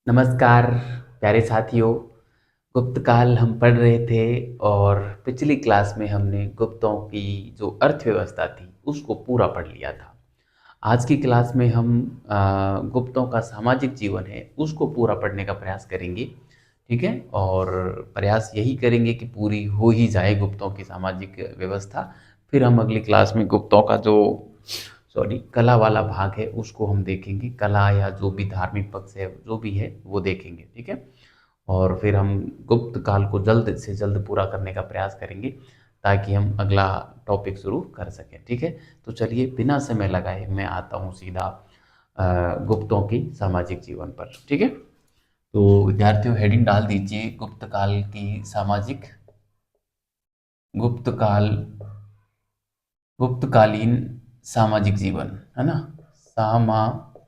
नमस्कार प्यारे साथियों। गुप्त काल हम पढ़ रहे थे और पिछली क्लास में हमने गुप्तों की जो अर्थव्यवस्था थी उसको पूरा पढ़ लिया था। आज की क्लास में हम गुप्तों का सामाजिक जीवन है उसको पूरा पढ़ने का प्रयास करेंगे। ठीक है, और प्रयास यही करेंगे कि पूरी हो ही जाए गुप्तों की सामाजिक व्यवस्था। फिर हम अगली क्लास में गुप्तों का जो कला वाला भाग है उसको हम देखेंगे। कला या जो भी धार्मिक पक्ष है जो भी है वो देखेंगे। ठीक है, और फिर हम गुप्त काल को जल्द से जल्द पूरा करने का प्रयास करेंगे ताकि हम अगला टॉपिक शुरू कर सकें। ठीक है, तो चलिए बिना समय लगाए मैं आता हूँ सीधा गुप्तों की सामाजिक जीवन पर। ठीक है, तो विद्यार्थियों हेडिंग डाल दीजिए गुप्त काल की सामाजिक, गुप्त काल, गुप्तकालीन सामाजिक जीवन, है ना, सामाजिक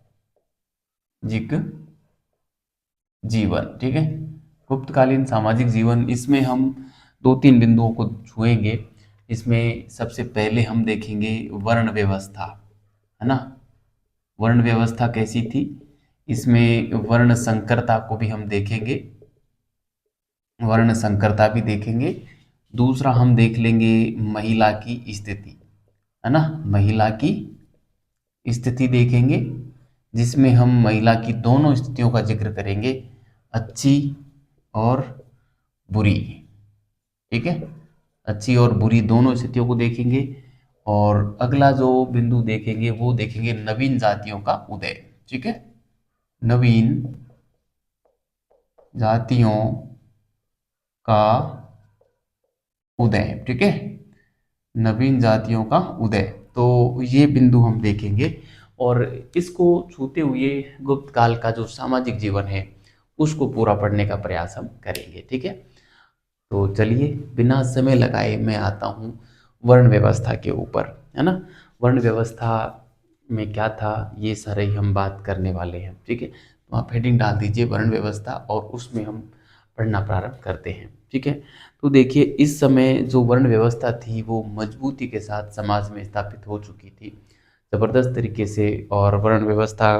जीवन। ठीक है, गुप्तकालीन सामाजिक जीवन, इसमें हम दो तीन बिंदुओं को छुएंगे। इसमें सबसे पहले हम देखेंगे वर्ण व्यवस्था, है ना। वर्ण व्यवस्था कैसी थी, इसमें वर्ण संकरता को भी हम देखेंगे, वर्ण संकरता भी देखेंगे। दूसरा हम देख लेंगे महिला की स्थिति, है ना, महिला की स्थिति देखेंगे, जिसमें हम महिला की दोनों स्थितियों का जिक्र करेंगे, अच्छी और बुरी। ठीक है, अच्छी और बुरी दोनों स्थितियों को देखेंगे। और अगला जो बिंदु देखेंगे वो देखेंगे नवीन जातियों का उदय। ठीक है, नवीन जातियों का उदय। ठीक है, नवीन जातियों का उदय, तो ये बिंदु हम देखेंगे। और इसको छूते हुए गुप्त काल का जो सामाजिक जीवन है उसको पूरा पढ़ने का प्रयास हम करेंगे। ठीक है, तो चलिए बिना समय लगाए मैं आता हूँ वर्ण व्यवस्था के ऊपर, है ना। वर्ण व्यवस्था में क्या था ये सारे ही हम बात करने वाले हैं। ठीक है, तो आप हेडिंग डाल दीजिए वर्ण व्यवस्था और उसमें हम पढ़ना प्रारंभ करते हैं। ठीक है, तो देखिए इस समय जो वर्ण व्यवस्था थी वो मजबूती के साथ समाज में स्थापित हो चुकी थी, जबरदस्त तरीके से। और वर्ण व्यवस्था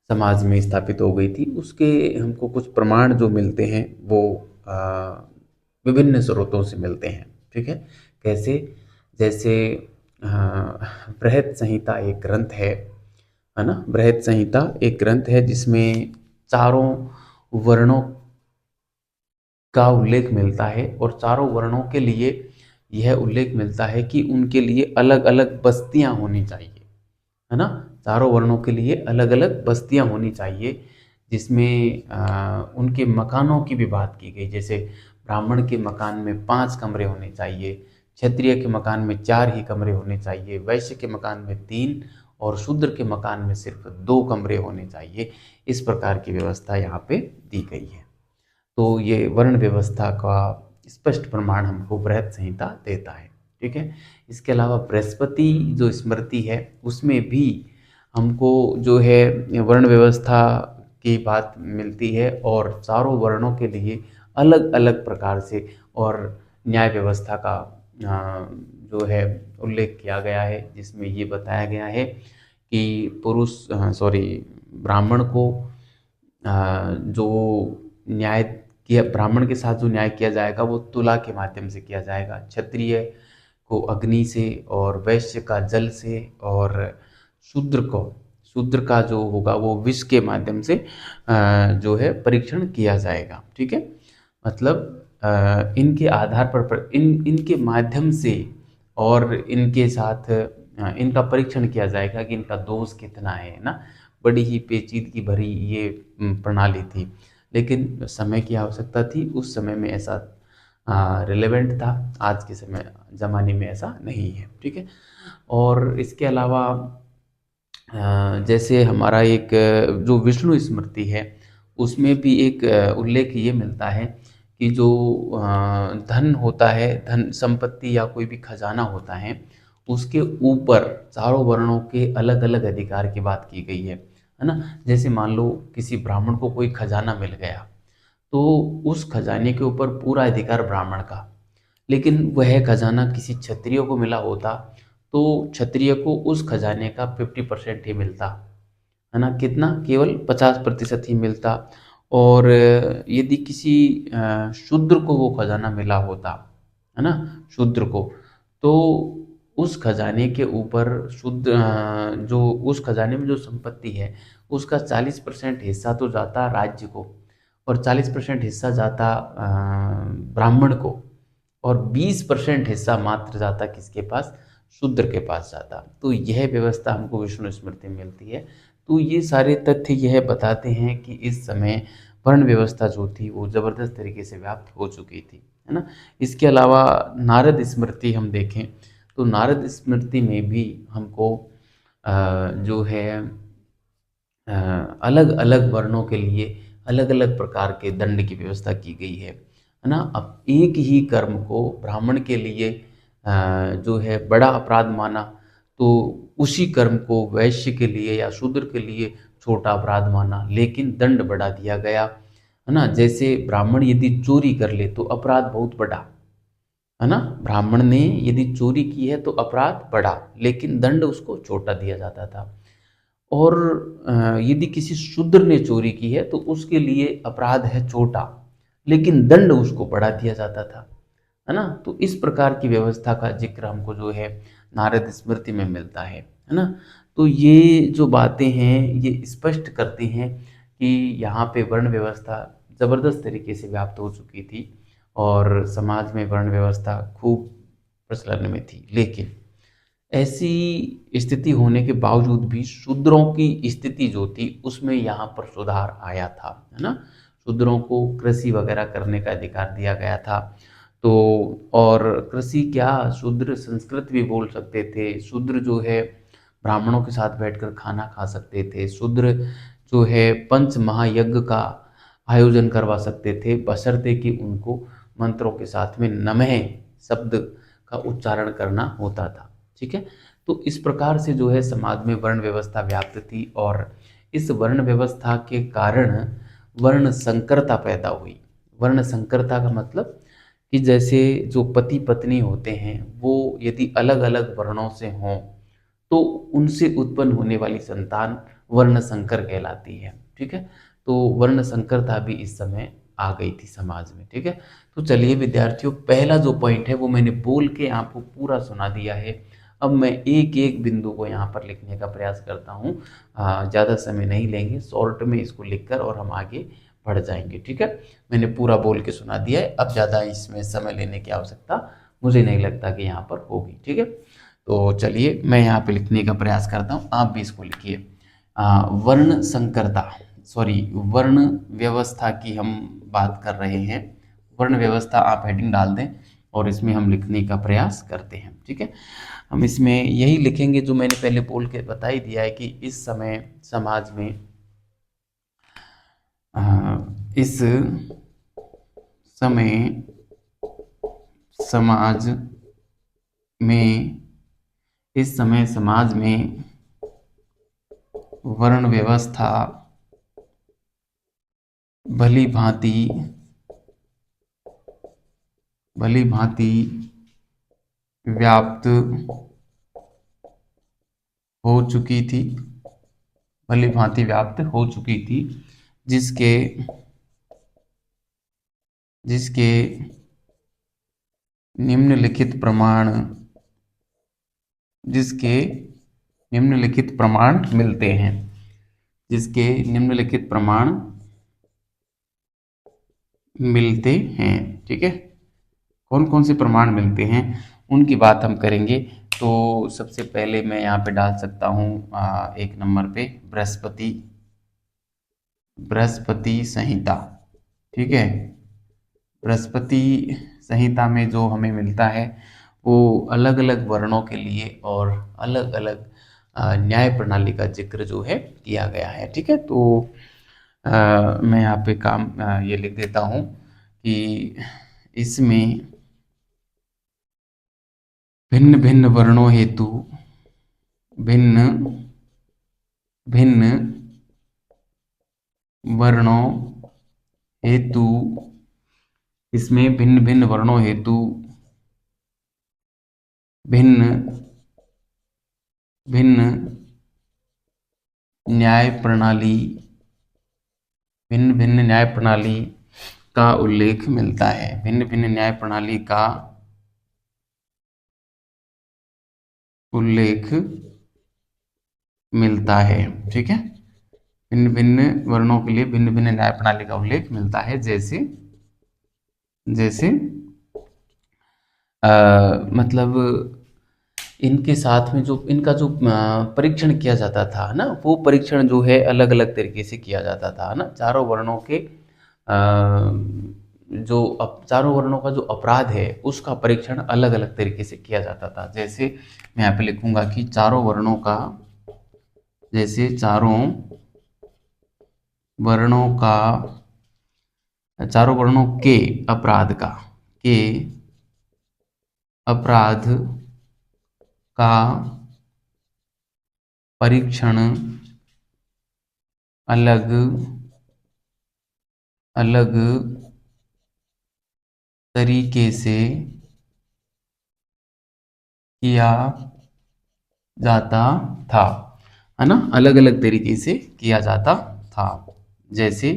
समाज में स्थापित हो गई थी, उसके हमको कुछ प्रमाण जो मिलते हैं वो विभिन्न स्रोतों से मिलते हैं। ठीक है, कैसे, जैसे बृहत संहिता एक ग्रंथ है ना। बृहत संहिता एक ग्रंथ है जिसमें चारों वर्णों का उल्लेख मिलता है और चारों वर्णों के लिए यह उल्लेख मिलता है कि उनके लिए अलग अलग बस्तियां होनी चाहिए, है ना। चारों वर्णों के लिए अलग अलग बस्तियां होनी चाहिए, जिसमें उनके मकानों की भी बात की गई। जैसे ब्राह्मण के मकान में 5 कमरे होने चाहिए, क्षत्रिय के मकान में 4 ही कमरे होने चाहिए, वैश्य के मकान में 3 और शूद्र के मकान में सिर्फ 2 कमरे होने चाहिए। इस प्रकार की व्यवस्था यहाँ पे दी गई है। तो ये वर्ण व्यवस्था का स्पष्ट प्रमाण हमको बृहत संहिता देता है। ठीक है, इसके अलावा बृहस्पति जो स्मृति है उसमें भी हमको जो है वर्ण व्यवस्था की बात मिलती है और चारों वर्णों के लिए अलग अलग प्रकार से और न्याय व्यवस्था का जो है उल्लेख किया गया है, जिसमें ये बताया गया है कि ब्राह्मण को जो न्याय किया, ब्राह्मण के साथ जो न्याय किया जाएगा वो तुला के माध्यम से किया जाएगा, क्षत्रिय को अग्नि से और वैश्य का जल से और शूद्र को, शूद्र का जो होगा वो विष के माध्यम से जो है परीक्षण किया जाएगा। ठीक है, मतलब इनके आधार पर इनके माध्यम से और इनके साथ इनका परीक्षण किया जाएगा कि इनका दोष कितना है ना। बड़ी ही पेचीदगी भरी ये प्रणाली थी, लेकिन समय की आवश्यकता थी। उस समय में ऐसा रिलेवेंट था, आज के समय ज़माने में ऐसा नहीं है। ठीक है, और इसके अलावा जैसे हमारा एक जो विष्णु स्मृति है उसमें भी एक उल्लेख ये मिलता है कि जो धन होता है, धन संपत्ति या कोई भी खजाना होता है, उसके ऊपर चारों वर्णों के अलग अलग अधिकार की बात की गई है ना। जैसे मान लो किसी ब्राह्मण को कोई खजाना मिल गया तो उस खजाने के ऊपर पूरा अधिकार ब्राह्मण का, लेकिन वह खजाना किसी क्षत्रिय को मिला होता तो क्षत्रिय को उस खजाने का 50% ही मिलता, है ना, कितना, केवल 50% ही मिलता। और यदि किसी शूद्र को वो खजाना मिला होता, है ना, शूद्र को, तो उस खजाने के ऊपर जो उस खजाने में जो संपत्ति है उसका 40% हिस्सा तो जाता राज्य को, और 40% हिस्सा जाता ब्राह्मण को, और 20% हिस्सा मात्र जाता किसके पास, शूद्र के पास जाता। तो यह व्यवस्था हमको विष्णु स्मृति में मिलती है। तो ये सारे तथ्य यह बताते हैं कि इस समय वर्ण व्यवस्था जो थी वो ज़बरदस्त तरीके से व्याप्त हो चुकी थी, है ना। इसके अलावा नारद स्मृति हम देखें तो नारद स्मृति में भी हमको जो है अलग अलग वर्णों के लिए अलग अलग प्रकार के दंड की व्यवस्था की गई है ना। अब एक ही कर्म को ब्राह्मण के लिए जो है बड़ा अपराध माना, तो उसी कर्म को वैश्य के लिए या शूद्र के लिए छोटा अपराध माना, लेकिन दंड बढ़ा दिया गया, है ना। जैसे ब्राह्मण यदि चोरी कर ले तो अपराध बहुत बड़ा, है ना। ब्राह्मण ने यदि चोरी की है तो अपराध बड़ा, लेकिन दंड उसको छोटा दिया जाता था। और यदि किसी शूद्र ने चोरी की है तो उसके लिए अपराध है छोटा, लेकिन दंड उसको बढ़ा दिया जाता था, है ना। तो इस प्रकार की व्यवस्था का जिक्र हमको जो है नारद स्मृति में मिलता है ना। तो ये जो बातें हैं ये स्पष्ट करती हैं कि यहाँ पे वर्ण व्यवस्था ज़बरदस्त तरीके से व्याप्त हो चुकी थी और समाज में वर्ण व्यवस्था खूब प्रचलन में थी। लेकिन ऐसी स्थिति होने के बावजूद भी शूद्रों की स्थिति जो थी उसमें यहाँ पर सुधार आया था, है ना। शूद्रों को कृषि वगैरह करने का अधिकार दिया गया था। तो और कृषि क्या, शूद्र संस्कृत भी बोल सकते थे, शूद्र जो है ब्राह्मणों के साथ बैठकर खाना खा सकते थे, शूद्र जो है पंच महायज्ञ का आयोजन करवा सकते थे, बशर्ते कि उनको मंत्रों के साथ में नमः शब्द का उच्चारण करना होता था, ठीक है। तो इस प्रकार से जो है समाज में वर्ण व्यवस्था व्याप्त थी, और इस वर्ण व्यवस्था के कारण वर्ण संकरता पैदा हुई। वर्ण संकरता का मतलब कि जैसे जो पति पत्नी होते हैं वो यदि अलग अलग वर्णों से हों तो उनसे उत्पन्न होने वाली संतान वर्ण संकर कहलाती है, ठीक है। तो वर्ण संकरता भी इस समय आ गई थी समाज में, ठीक है। तो चलिए विद्यार्थियों, पहला जो पॉइंट है वो मैंने बोल के आपको पूरा सुना दिया है। अब मैं एक एक बिंदु को यहाँ पर लिखने का प्रयास करता हूँ। ज़्यादा समय नहीं लेंगे, शॉर्ट में इसको लिखकर और हम आगे बढ़ जाएंगे, ठीक है। मैंने पूरा बोल के सुना दिया है, अब ज़्यादा इसमें समय लेने की आवश्यकता मुझे नहीं लगता कि यहाँ पर होगी, ठीक है। तो चलिए मैं यहाँ पे लिखने का प्रयास करता हूँ, आप भी इसको लिखिए। वर्ण संकरता, सॉरी, वर्ण व्यवस्था की हम बात कर रहे हैं। वर्ण व्यवस्था आप हेडिंग डाल दें और इसमें हम लिखने का प्रयास करते हैं, ठीक है। हम इसमें यही लिखेंगे जो मैंने पहले बोल के बता ही दिया है कि इस समय समाज में इस समय समाज में इस समय समाज में वर्ण व्यवस्था भली भांति व्याप्त हो चुकी थी, भली भांति व्याप्त हो चुकी थी, जिसके जिसके निम्नलिखित प्रमाण जिसके निम्नलिखित प्रमाण मिलते हैं, जिसके निम्नलिखित प्रमाण मिलते हैं, ठीक है। कौन कौन से प्रमाण मिलते हैं उनकी बात हम करेंगे। तो सबसे पहले मैं यहाँ पे डाल सकता हूँ एक नंबर पे बृहस्पति संहिता, ठीक है। बृहस्पति संहिता में जो हमें मिलता है वो अलग अलग वर्णों के लिए और अलग अलग न्याय प्रणाली का जिक्र जो है किया गया है, ठीक है। तो मैं यहाँ पे ये लिख देता हूँ कि इसमें भिन्न भिन्न वर्णों हेतु भिन्न भिन्न वर्णों हेतु इसमें भिन्न भिन्न वर्णों हेतु भिन्न भिन्न न्याय प्रणाली, भिन्न भिन्न न्याय प्रणाली का उल्लेख मिलता है। भिन्न भिन्न न्याय प्रणाली का उल्लेख मिलता है। ठीक है, भिन्न भिन्न वर्णों के लिए भिन्न भिन्न न्याय प्रणाली का उल्लेख मिलता है। जैसे जैसे मतलब इनके साथ में जो इनका जो परीक्षण किया जाता था ना, वो परीक्षण जो है अलग अलग तरीके से किया जाता था ना। चारों वर्णों के चारों वर्णों का जो अपराध है उसका परीक्षण अलग अलग तरीके से किया जाता था। जैसे मैं यहाँ पे लिखूंगा कि चारों वर्णों का, जैसे चारों वर्णों का, चारों वर्णों के अपराध का, के अपराध का परीक्षण अलग अलग तरीके से किया जाता था, है ना। अलग अलग तरीके से किया जाता था। जैसे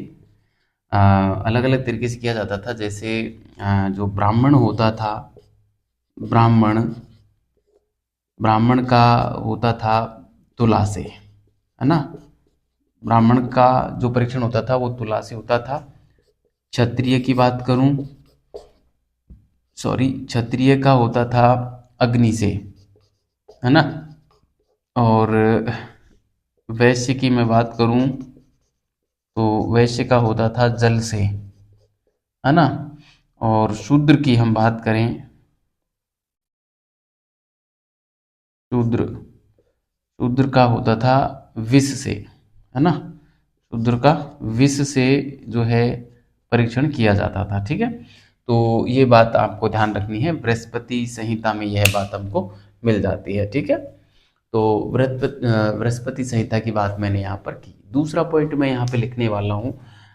अलग अलग तरीके से किया जाता था। जैसे जो ब्राह्मण होता था, ब्राह्मण ब्राह्मण का होता था तुला से, है ना। ब्राह्मण का जो परीक्षण होता था वो तुला से होता था। क्षत्रिय की बात करूं, सॉरी, क्षत्रिय का होता था अग्नि से, है ना। और वैश्य की मैं बात करूं तो वैश्य का होता था जल से, है ना। और शूद्र की हम बात करें, शूद्र शूद्र का होता था विष से, है ना। शूद्र का विष से जो है परीक्षण किया जाता था। ठीक है, तो ये बात आपको ध्यान रखनी है। बृहस्पति संहिता में यह बात हमको मिल जाती है। ठीक है, तो बृहस्पति संहिता की बात मैंने यहाँ पर की। दूसरा पॉइंट मैं यहाँ पे लिखने वाला हूँ,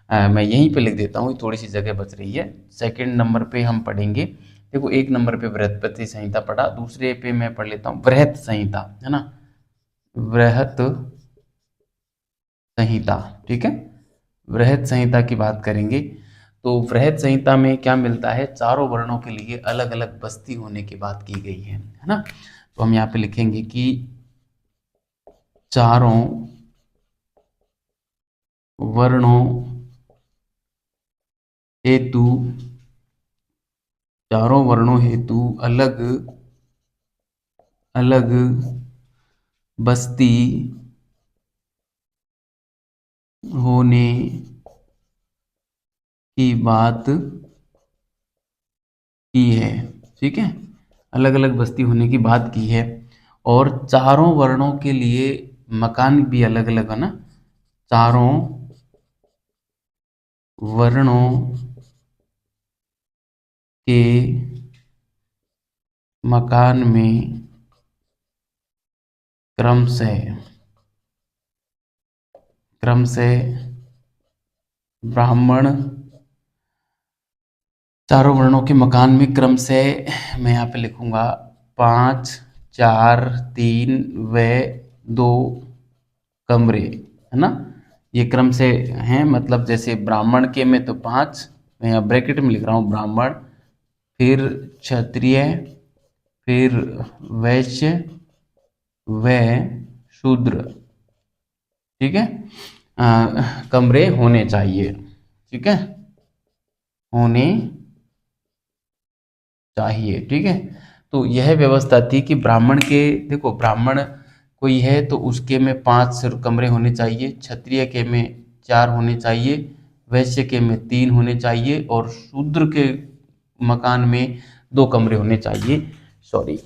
मैं यहीं पे लिख देता हूँ, थोड़ी सी जगह बच रही है। सेकंड नंबर पे हम पढ़ेंगे, देखो एक नंबर पे बृहस्पति संहिता पढ़ा, दूसरे पे मैं पढ़ लेता हूँ बृहत संहिता, है ना। बृहत संहिता, ठीक है, बृहत संहिता की बात करेंगे। तो बृहत संहिता में क्या मिलता है, चारों वर्णों के लिए अलग अलग बस्ती होने की बात की गई है ना। तो हम यहाँ पे लिखेंगे कि चारों वर्णों हेतु, चारों वर्णों हेतु अलग अलग बस्ती होने की बात की है। ठीक है, अलग अलग बस्ती होने की बात की है। और चारों वर्णों के लिए मकान भी अलग अलग है ना। चारों वर्णों के मकान में क्रमशः क्रमशः ब्राह्मण, चारों वर्णों के मकान में क्रमशः मैं यहाँ पे लिखूंगा 5, 4, 3 व 2 कमरे, है ना। ये क्रम से हैं, मतलब जैसे ब्राह्मण के में तो 5, मैं यहाँ ब्रैकेट में लिख रहा हूँ ब्राह्मण, फिर क्षत्रिय, फिर वैश्य व शूद्र। ठीक है, कमरे होने चाहिए। ठीक है, होने चाहिए। ठीक है, तो यह व्यवस्था थी कि ब्राह्मण के, देखो ब्राह्मण कोई है तो उसके में 5 कमरे होने चाहिए, क्षत्रिय के में 4 होने चाहिए, वैश्य के में 3 होने चाहिए, और शूद्र के मकान में 2 कमरे होने चाहिए। सॉरी,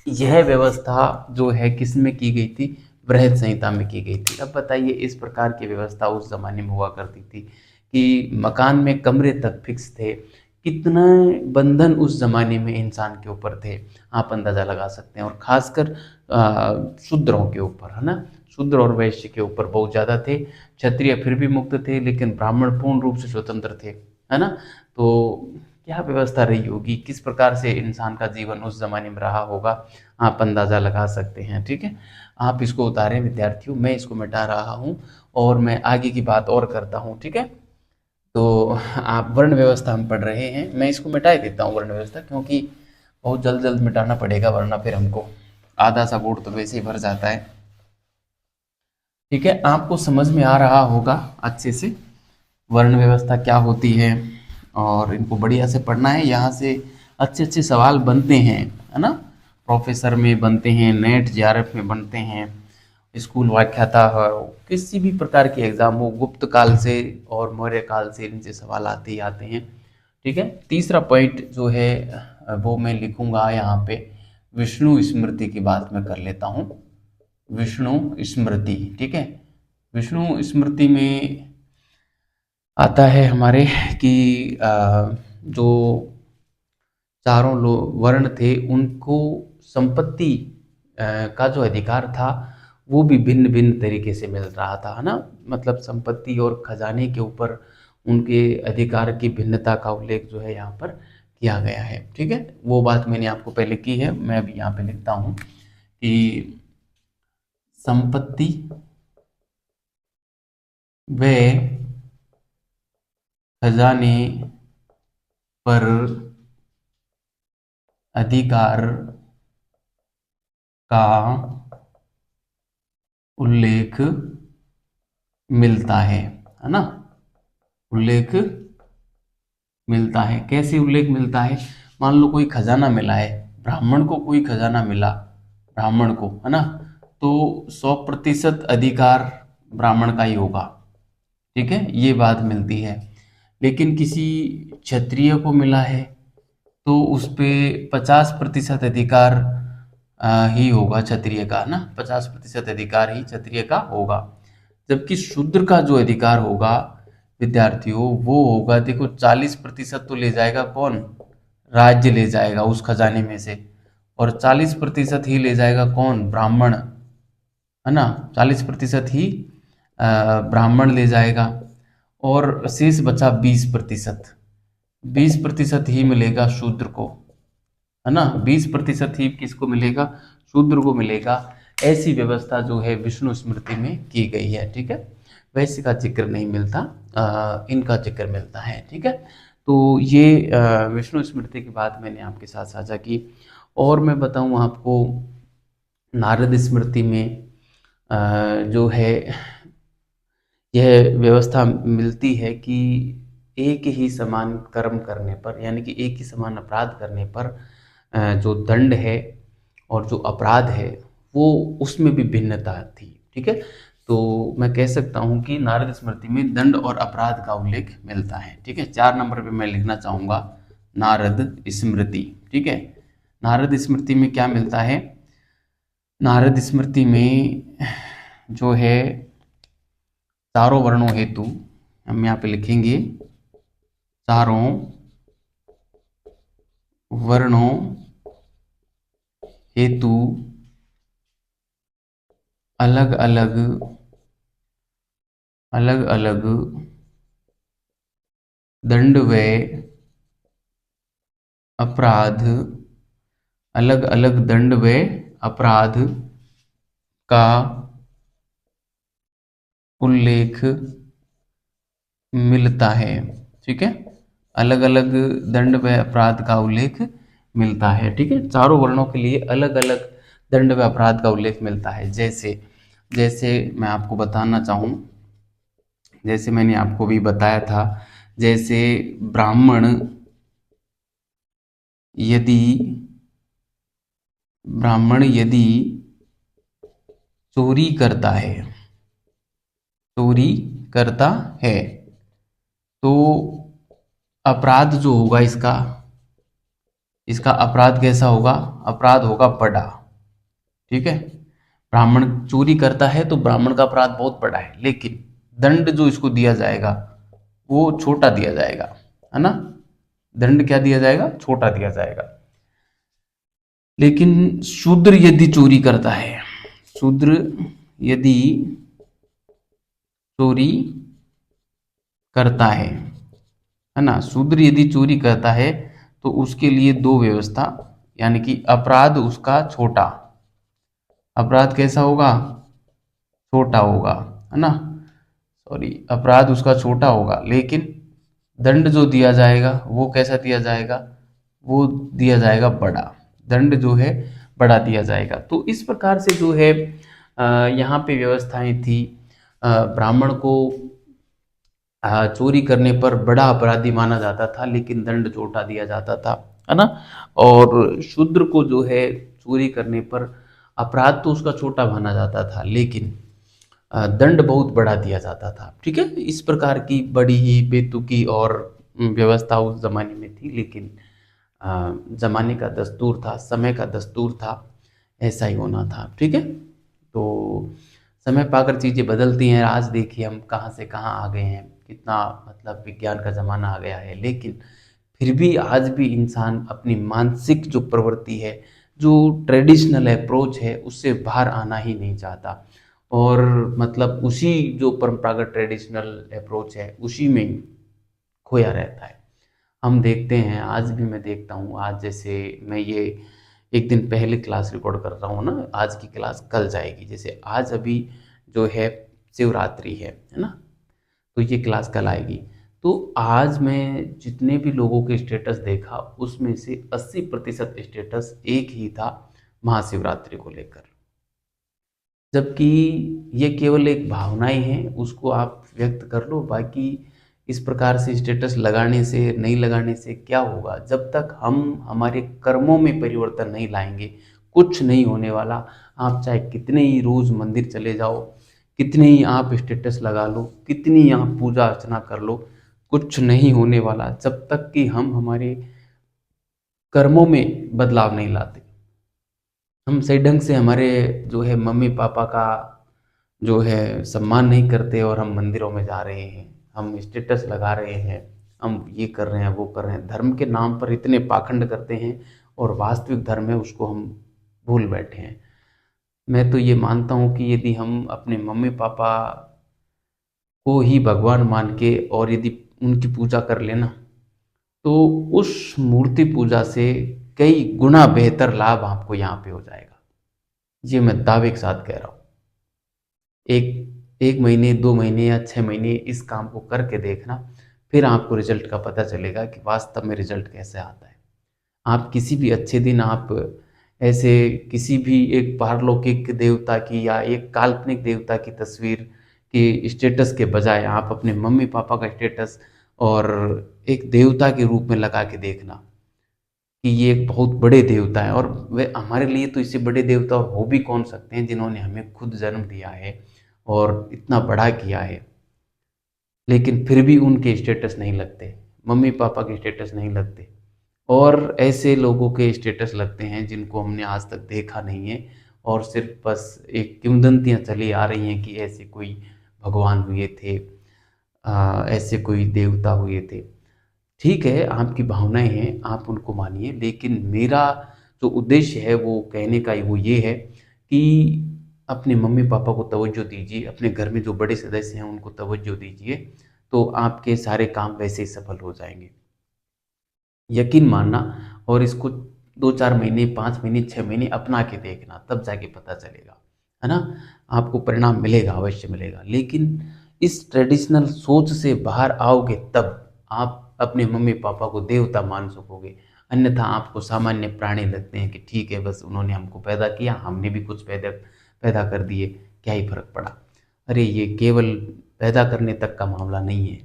यह व्यवस्था जो है किस में की गई थी, बृहत संहिता में की गई थी। अब बताइए, इस प्रकार की व्यवस्था उस जमाने में हुआ करती थी कि मकान में कमरे तक फिक्स थे। कितना बंधन उस जमाने में इंसान के ऊपर थे, आप अंदाजा लगा सकते हैं। और खासकर शूद्रों के ऊपर, है ना, शूद्र और वैश्य के ऊपर बहुत ज़्यादा थे। क्षत्रिय फिर भी मुक्त थे, लेकिन ब्राह्मण पूर्ण रूप से स्वतंत्र थे, है ना। तो क्या व्यवस्था रही होगी, किस प्रकार से इंसान का जीवन उस जमाने में रहा होगा, आप अंदाजा लगा सकते हैं। ठीक है, आप इसको उतारें विद्यार्थियों, मैं इसको मिटा रहा हूँ और मैं आगे की बात और करता हूँ, ठीक है। तो आप वर्ण व्यवस्था हम पढ़ रहे हैं, मैं इसको मिटा ही देता हूँ वर्ण व्यवस्था, क्योंकि बहुत जल्द जल्द मिटाना पड़ेगा वरना फिर हमको आधा सा बोर्ड तो वैसे ही भर जाता है। ठीक है, आपको समझ में आ रहा होगा अच्छे से वर्ण व्यवस्था क्या होती है, और इनको बढ़िया से पढ़ना है। यहाँ से अच्छे अच्छे सवाल बनते हैं, है ना। प्रोफेसर में बनते हैं, नेट जेआरएफ में बनते हैं, स्कूल व्याख्याता हो, किसी भी प्रकार की एग्जाम हो, गुप्त काल से और मौर्य काल से इनसे सवाल आते ही आते हैं। ठीक है, तीसरा पॉइंट जो है वो मैं लिखूंगा यहाँ पे, विष्णु स्मृति की बात मैं कर लेता हूँ। विष्णु स्मृति, ठीक है। विष्णु स्मृति में आता है हमारे कि जो चारों लोग वर्ण थे उनको संपत्ति का जो अधिकार था वो भी भिन्न भिन्न तरीके से मिल रहा था, है ना। मतलब संपत्ति और खजाने के ऊपर उनके अधिकार की भिन्नता का उल्लेख जो है यहाँ पर किया गया है। ठीक है, वो बात मैंने आपको पहले की है, मैं अभी यहाँ पे लिखता हूँ कि संपत्ति व खजाने पर अधिकार का उल्लेख मिलता है ना। उल्लेख मिलता है, कैसे उल्लेख मिलता है? मान लो कोई खजाना मिला है, ब्राह्मण को कोई खजाना मिला, ब्राह्मण को, है ना, तो 100% अधिकार ब्राह्मण का ही होगा। ठीक है, ये बात मिलती है। लेकिन किसी क्षत्रिय को मिला है तो उस पे 50% अधिकार ही होगा क्षत्रिय का, ना, 50% अधिकार ही क्षत्रिय का होगा। जबकि शूद्र का जो अधिकार होगा विद्यार्थियों, वो होगा, देखो 40% तो ले जाएगा कौन? राज्य ले जाएगा उस खजाने में से, और 40% ही ले जाएगा कौन? ब्राह्मण, है ना। 40% ही ब्राह्मण ले जाएगा, और शेष बचा 20%। 20% ही मिलेगा शूद्र को, है ना। 20% ही किसको मिलेगा? शूद्र को मिलेगा। ऐसी व्यवस्था जो है विष्णु स्मृति में की गई है। ठीक है, वैश्य का जिक्र नहीं मिलता, इनका जिक्र मिलता है। ठीक है, तो ये विष्णु स्मृति की बात मैंने आपके साथ साझा की। और मैं बताऊं आपको, नारद स्मृति में जो है यह व्यवस्था मिलती है कि एक ही समान कर्म करने पर, यानी कि एक ही समान अपराध करने पर जो दंड है और जो अपराध है वो उसमें भी भिन्नता थी। ठीक है, तो मैं कह सकता हूँ कि नारद स्मृति में दंड और अपराध का उल्लेख मिलता है। ठीक है, 4 नंबर पे मैं लिखना चाहूँगा नारद स्मृति। ठीक है, नारद स्मृति में क्या मिलता है? नारद स्मृति में जो है चारों वर्णों हेतु, हम यहाँ पे लिखेंगे चारों वर्णों हेतु अलग अलग दंड व अपराध, अलग अलग दंड व अपराध का उल्लेख मिलता है। ठीक है, अलग अलग दंड व अपराध का उल्लेख मिलता है। ठीक है, चारों वर्णों के लिए अलग अलग दंड व अपराध का उल्लेख मिलता है। जैसे जैसे मैं आपको बताना चाहूँ, जैसे मैंने आपको भी बताया था, जैसे ब्राह्मण यदि चोरी करता है, चोरी करता है, तो अपराध जो होगा इसका अपराध कैसा होगा? अपराध होगा बड़ा। ठीक है, ब्राह्मण चोरी करता है तो ब्राह्मण का अपराध बहुत बड़ा है, लेकिन दंड जो इसको दिया जाएगा वो छोटा दिया जाएगा, है ना। दंड क्या दिया जाएगा? छोटा दिया जाएगा। लेकिन शूद्र यदि चोरी करता है, शूद्र यदि चोरी करता है ना, शूद्र यदि चोरी करता है तो उसके लिए दो व्यवस्था, यानी कि अपराध उसका छोटा, अपराध कैसा होगा? छोटा होगा, है ना? सॉरी, अपराध उसका छोटा होगा, लेकिन दंड जो दिया जाएगा वो कैसा दिया जाएगा? वो दिया जाएगा बड़ा। दंड जो है बड़ा दिया जाएगा। तो इस प्रकार से जो है यहाँ पे व्यवस्थाएं थी। ब्राह्मण को चोरी करने पर बड़ा अपराधी माना जाता था, लेकिन दंड छोटा दिया जाता था, है ना? और शूद्र को जो है चोरी करने पर अपराध तो उसका छोटा माना जाता था, लेकिन दंड बहुत बड़ा दिया जाता था। ठीक है, इस प्रकार की बड़ी ही बेतुकी और व्यवस्था उस जमाने में थी, लेकिन जमाने का दस्तूर था, समय का दस्तूर था, ऐसा ही होना था। ठीक है, तो समय पाकर चीज़ें बदलती हैं। आज देखिए हम कहाँ से कहाँ आ गए हैं, कितना मतलब विज्ञान का ज़माना आ गया है, लेकिन फिर भी आज भी इंसान अपनी मानसिक जो प्रवृत्ति है, जो ट्रेडिशनल अप्रोच है, उससे बाहर आना ही नहीं चाहता। और मतलब उसी जो परंपरागत ट्रेडिशनल अप्रोच है, उसी में ही खोया रहता है। हम देखते हैं, आज भी मैं देखता हूँ, आज जैसे मैं ये एक दिन पहले क्लास रिकॉर्ड कर रहा हूँ ना, आज की क्लास कल जाएगी। जैसे आज अभी जो है शिवरात्रि है ना? तो ये क्लास कल आएगी। तो आज मैं जितने भी लोगों के स्टेटस देखा, उसमें से 80% स्टेटस एक ही था, महाशिवरात्रि को लेकर। जबकि ये केवल एक भावनाएं हैं, उसको आप व्यक्त कर लो। बाकी इस प्रकार से स्टेटस लगाने से, नहीं लगाने से क्या होगा? जब तक हम हमारे कर्मों में परिवर्तन नहीं लाएंगे, कुछ नहीं होने वाला। आप चाहे कितने ही रोज मंदिर चले जाओ, कितने ही आप स्टेटस लगा लो, कितनी आप पूजा अर्चना कर लो, कुछ नहीं होने वाला जब तक कि हम हमारे कर्मों में बदलाव नहीं लाते। हम सही ढंग से हमारे जो है मम्मी पापा का जो है सम्मान नहीं करते, और हम मंदिरों में जा रहे हैं, हम स्टेटस लगा रहे हैं, हम ये कर रहे हैं, वो कर रहे हैं, धर्म के नाम पर इतने पाखंड करते हैं, और वास्तविक धर्म है उसको हम भूल बैठे हैं। मैं तो ये मानता हूँ कि यदि हम अपने मम्मी पापा को ही भगवान मान के और यदि उनकी पूजा कर लेना, तो उस मूर्ति पूजा से कई गुना बेहतर लाभ आपको यहाँ पे हो जाएगा। ये मैं दावे के साथ कह रहा हूँ। एक एक महीने, 2 महीने या 6 महीने इस काम को करके देखना, फिर आपको रिजल्ट का पता चलेगा कि वास्तव में रिजल्ट कैसे आता है। आप किसी भी अच्छे दिन आप ऐसे किसी भी एक पारलौकिक देवता की या एक काल्पनिक देवता की तस्वीर के स्टेटस के बजाय आप अपने मम्मी पापा का स्टेटस और एक देवता के रूप में लगा के देखना कि ये एक बहुत बड़े देवता है। और वे हमारे लिए तो इससे बड़े देवता और हो भी कौन सकते हैं, जिन्होंने हमें खुद जन्म दिया है और इतना बड़ा किया है, लेकिन फिर भी उनके स्टेटस नहीं लगते, मम्मी पापा के स्टेटस नहीं लगते, और ऐसे लोगों के स्टेटस लगते हैं जिनको हमने आज तक देखा नहीं है, और सिर्फ बस एक किंवदंतियाँ चली आ रही हैं कि ऐसे कोई भगवान हुए थे, ऐसे कोई देवता हुए थे। ठीक है, आपकी भावनाएं हैं, आप उनको मानिए, लेकिन मेरा जो उद्देश्य है वो कहने का वो ये है कि अपने मम्मी पापा को तवज्जो दीजिए, अपने घर में जो बड़े सदस्य हैं उनको तवज्जो दीजिए, तो आपके सारे काम वैसे ही सफल हो जाएंगे। यकीन मानना, और इसको 2-4 महीने, 5 महीने, 6 महीने अपना के देखना, तब जाके पता चलेगा, है ना? आपको परिणाम मिलेगा, अवश्य मिलेगा। लेकिन इस ट्रेडिशनल सोच से बाहर आओगे तब आप अपने मम्मी पापा को देवता मान सकोगे। अन्यथा आपको सामान्य प्राणी लगते हैं कि ठीक है, बस उन्होंने हमको पैदा किया, हमने भी कुछ पैदा पैदा कर दिए, क्या ही फर्क पड़ा। अरे ये केवल पैदा करने तक का मामला नहीं है।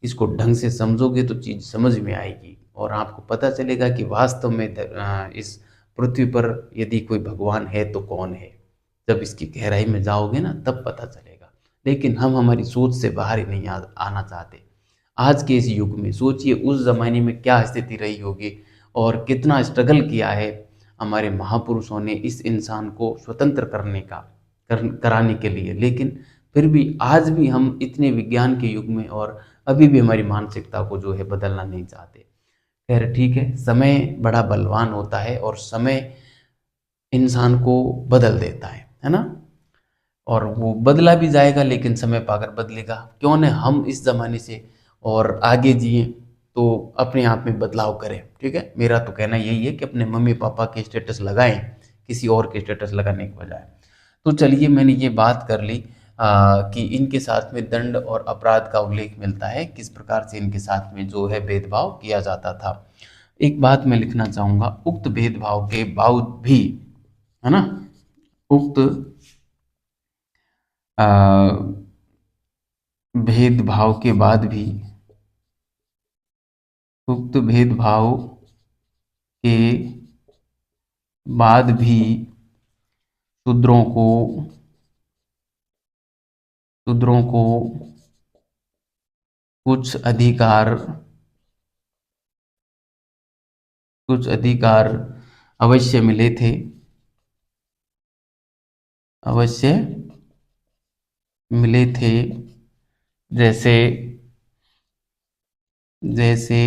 इसको ढंग से समझोगे तो चीज़ समझ में आएगी, और आपको पता चलेगा कि वास्तव में इस पृथ्वी पर यदि कोई भगवान है तो कौन है। जब इसकी गहराई में जाओगे ना, तब पता चलेगा। लेकिन हम हमारी सोच से बाहर ही नहीं आना चाहते। आज के इस युग में सोचिए उस ज़माने में क्या स्थिति रही होगी, और कितना स्ट्रगल किया है हमारे महापुरुषों ने इस इंसान को स्वतंत्र करने का कराने के लिए। लेकिन फिर भी आज भी हम इतने विज्ञान के युग में, और अभी भी हमारी मानसिकता को जो है बदलना नहीं चाहते। खैर ठीक है, समय बड़ा बलवान होता है, और समय इंसान को बदल देता है ना? और वो बदला भी जाएगा, लेकिन समय पाकर बदलेगा। क्यों न हम इस ज़माने से और आगे जिए, तो अपने आप में बदलाव करें। ठीक है, मेरा तो कहना यही है कि अपने मम्मी पापा के स्टेटस लगाएं, किसी और के स्टेटस लगाने के बजाय। तो चलिए मैंने ये बात कर ली कि इनके साथ में दंड और अपराध का उल्लेख मिलता है, किस प्रकार से इनके साथ में जो है भेदभाव किया जाता था। एक बात मैं लिखना चाहूँगा, उक्त भेदभाव के बावजूद भी, है ना, उक्त आ, भेदभाव के बाद भी, उक्त भेदभाव के बाद भी शूद्रों को शूद्रों को कुछ अधिकार अवश्य मिले थे, अवश्य मिले थे। जैसे जैसे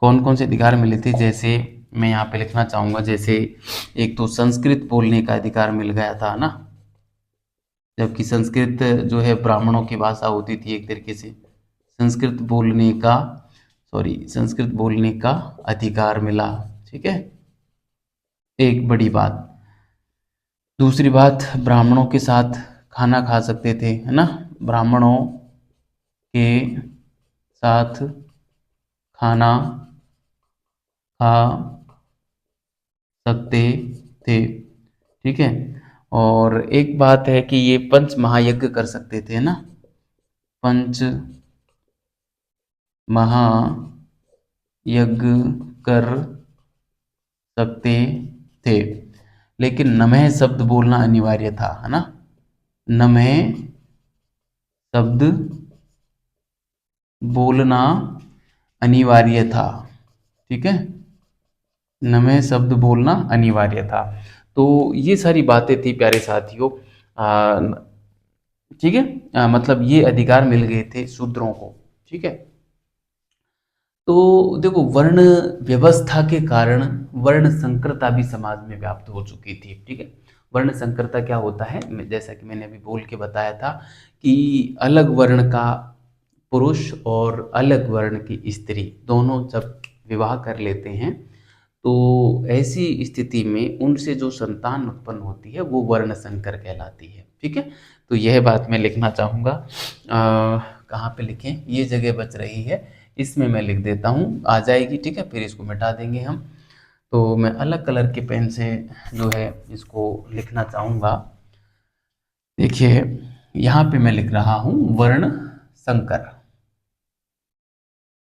कौन कौन से अधिकार मिले थे, जैसे मैं यहाँ पे लिखना चाहूँगा, जैसे एक तो संस्कृत बोलने का अधिकार मिल गया था ना, जबकि संस्कृत जो है ब्राह्मणों की भाषा होती थी एक तरीके से। संस्कृत बोलने का संस्कृत बोलने का अधिकार मिला, ठीक है, एक बड़ी बात। दूसरी बात, ब्राह्मणों के साथ खाना खा सकते थे, है ना, ब्राह्मणों के साथ खाना खा सकते थे, ठीक है। और एक बात है कि ये पंच महायज्ञ कर सकते थे ना, पंच महायज्ञ कर सकते थे, लेकिन नमः शब्द बोलना अनिवार्य था, है ना, नमः शब्द बोलना अनिवार्य था, ठीक है, नमः शब्द बोलना अनिवार्य था। तो ये सारी बातें थी प्यारे साथियों, ठीक है, मतलब ये अधिकार मिल गए थे शूद्रों को, ठीक है। तो देखो, वर्ण व्यवस्था के कारण वर्ण संकरता भी समाज में व्याप्त हो चुकी थी, ठीक है। वर्ण संकरता क्या होता है, जैसा कि मैंने अभी बोल के बताया था कि अलग वर्ण का पुरुष और अलग वर्ण की स्त्री दोनों जब विवाह कर लेते हैं, तो ऐसी स्थिति में उनसे जो संतान उत्पन्न होती है वो वर्ण संकर कहलाती है, ठीक है। तो यह बात मैं लिखना चाहूँगा। कहाँ पे लिखें, ये जगह बच रही है, इसमें मैं लिख देता हूँ, आ जाएगी, ठीक है, फिर इसको मिटा देंगे हम। तो मैं अलग कलर के पेन से जो है इसको लिखना चाहूँगा। देखिए यहाँ पे मैं लिख रहा हूँ वर्ण संकर,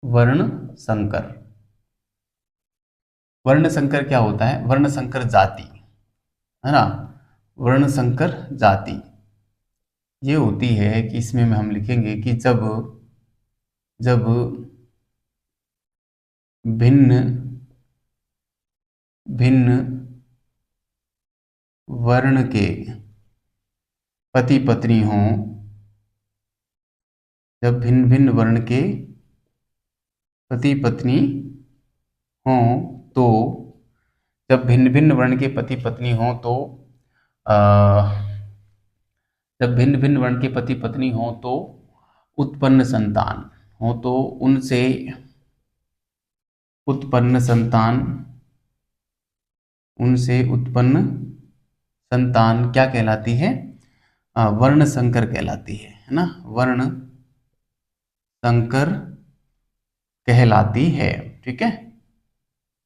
वर्ण संकर। वर्ण संकर क्या होता है, वर्ण संकर जाति, है ना, वर्ण संकर जाति ये होती है कि इसमें हम लिखेंगे कि जब जब भिन्न भिन्न वर्ण के पति पत्नी हों, जब भिन्न भिन्न वर्ण के पति पत्नी हों तो जब भिन्न भिन्न वर्ण के पति पत्नी हों तो जब भिन्न भिन्न वर्ण के पति पत्नी हों तो उत्पन्न संतान हो, तो उनसे उत्पन्न संतान क्या कहलाती है, वर्ण संकर कहलाती है ना, वर्ण संकर कहलाती है, ठीक है,